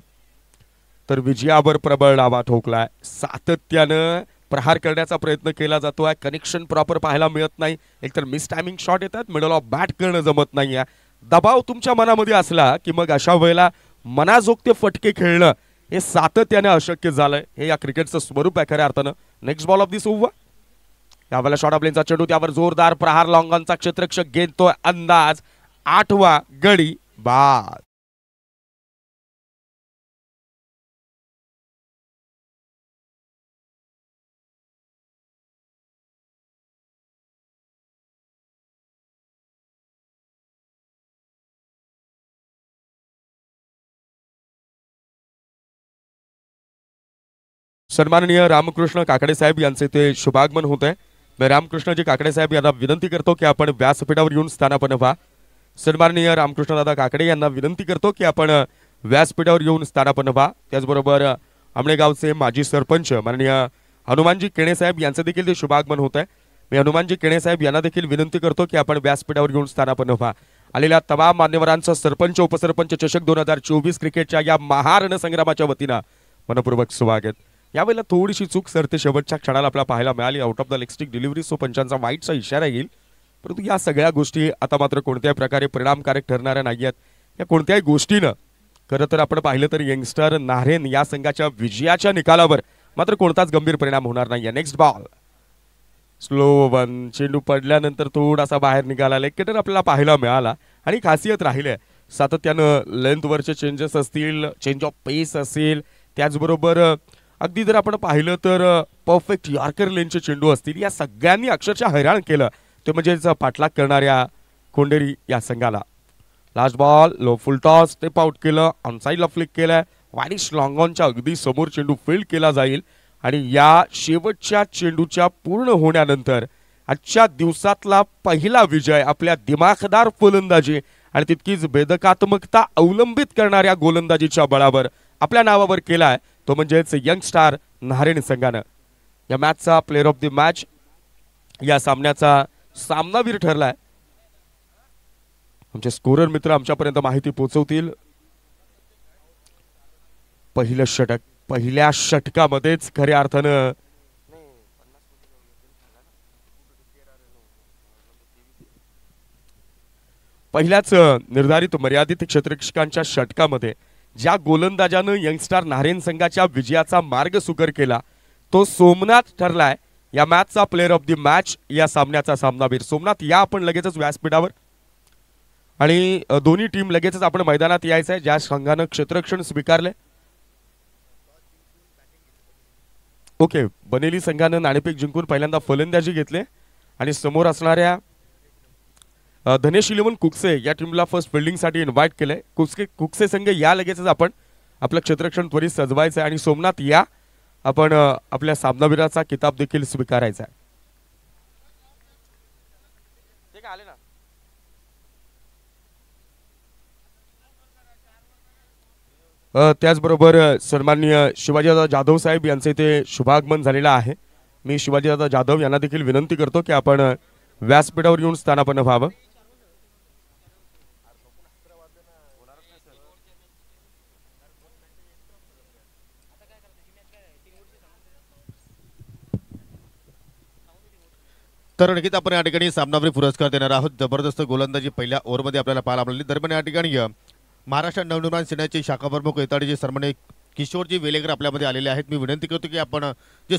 तर विजयावर प्रबळ डावा ठोकलाय, सातत्यानं प्रहार करण्याचा प्रयत्न केला जातोय, कनेक्शन प्रॉपर पाहायला मिळत नाही, एकतर मिस टायमिंग शॉट येतात, मिडल ऑफ बॅट करणं जमत नाहीये. दबाव तुमच्या मनामध्ये असला की मग अशा वेळेला मनाजोगते फटके खेळणं हे सातत्याने अशक्य झालंय. हे या क्रिकेटचं स्वरूप आहे खऱ्या अर्थानं. Next ball of this over. यावेळेला शॉर्ट ऑफ लेनचा चेंडू, त्यावर जोरदार प्रहार, लॉंगॉनचा क्षेत्ररक्षक घेतोय अंदाज, 8वा गडी बाद. सन्माननीय रामकृष्ण काकडे साहेब यांचे ते शुभागमन होत आहे. मी रामकृष्णजी काकडे साहेब यांना विनंती करतो की आपण व्यासपीठावर येऊन स्थानापन्न व्हा. सन्माननीय रामकृष्णदादा काकडे यांना विनंती करतो की आपण व्यासपीठावर येऊन स्थानापन्न व्हा. त्याचबरोबर आमळेगावचे माजी सरपंच माननीय हनुमानजी केणे साहेब यांचं देखील ते शुभागमन होत आहे. मी हनुमानजी केणे साहेब यांना देखील विनंती करतो की आपण व्यासपीठावर येऊन स्थानापन्न व्हा. आलेल्या तमाम मान्यवरांचं सरपंच उपसरपंच चषक 2024 क्रिकेटच्या या महारणसंग्रामाच्या वतीनं मनपूर्वक स्वागत. यावेळेला थोडीशी चूक सरते शेवटच्या क्षणाला आपल्याला पाहायला मिळाली, out of the leg stick delivery, so पंचांचा वाईटचा इशारा येईल. परंतु या सगळ्या गोष्टी आता मात्र कोणत्याही प्रकारे परिणामकारक ठरणाऱ्या नाही आहेत. या कोणत्याही गोष्टीनं खरं तर आपण पाहिलं तर यंगस्टर नारेन या संघाच्या विजयाच्या निकालावर मात्र कोणताच गंभीर परिणाम होणार नाहीये. नेक्स्ट बॉल स्लो वन, चेंडू पडल्यानंतर थोडासा बाहेर निघाला, लेग कटर आपल्याला पाहायला मिळाला आणि खासियत राहिली सातत्यानं लेंथवरचे चेंजेस असतील, चेंज ऑफ पेस असेल, त्याचबरोबर अगदी जर आपण पाहिलं तर परफेक्ट यॉर्कर लेनचे चेंडू असतील, या सगळ्यांनी अक्षरशः हैराण केलं, ते म्हणजेच पाठलाग करणाऱ्या कोंढेरी या संघाला. लास्ट बॉल लो फुल टॉस, स्टेप आउट केलं, ऑनसाईडला फ्लिक केलं, वाईडिश लॉंगॉनच्या अगदी समोर चेंडू फील्ड केला जाईल. आणि या शेवटच्या चेंडूच्या पूर्ण होण्यानंतर आजच्या दिवसातला पहिला विजय आपल्या दिमाखदार फलंदाजी आणि तितकीच बेदकात्मकता अवलंबित करणाऱ्या गोलंदाजीच्या बळावर आपल्या नावावर केलाय, तो म्हणजेच यंगस्टार नारायण संघानं. या मॅचचा प्लेअर ऑफ द मॅच, या सामन्याचा सामनावीर ठरलाय. आमचे स्कोरर मित्र आमच्यापर्यंत माहिती पोहोचवतील. पहिलं षटक, पहिल्या षटकामध्येच खऱ्या अर्थानं पहिल्याच निर्धारित मर्यादित क्षेत्ररक्षकांच्या षटकामध्ये ज्या गोलंदाजानं यंगस्टार नारायण संघाच्या विजयाचा मार्ग सुकर केला, तो सोमनाथ ठरलाय या मॅचचा प्लेअर ऑफ द मॅच, या सामन्याचा सामनावीर. सोमनाथ, या आपण लगेचच व्यासपीठावर आणि दोन्ही टीम लगेचच आपण मैदानात यायचं आहे. ज्या संघानं क्षेत्ररक्षण स्वीकारले, ओके, बनेली संघानं नाणेफेक जिंकून पहिल्यांदा फलंदाजी घेतले आणि समोर असणाऱ्या धनेश इलेव्हन कुकसे या टीमला फर्स्ट फिल्डिंगसाठी इन्व्हाइट केलंय. कुकसे संघ या लगेचच आपण आपलं क्षेत्ररक्षण त्वरित सजवायचं आहे आणि सोमनाथ या आपण आपल्या सामनावीराचा किताब देखील स्वीकारायचा आहे. त्याचबरोबर सन्माननीय शिवाजीदादा जाधव साहेब यांचे ते शुभागमन झालेलं आहे. मी शिवाजीदादा जाधव यांना देखील विनंती करतो की आपण व्यासपीठावर येऊन स्थानापन्न व्हावं. तर नक्कीच आपण या ठिकाणी सामनावीर पुरस्कार देणार आहोत. जबरदस्त गोलंदाजी पहिल्या ओव्हरमध्ये आपल्याला पाहायला मिळाली. दरम्यान या ठिकाणी महाराष्ट्र नवनिर्माण सेनेचे शाखा प्रमुख येताडीचे सन्माननीय किशोरजी वेलेकर आपल्यामध्ये आलेले आहेत. मी विनंती करतो की आपण जे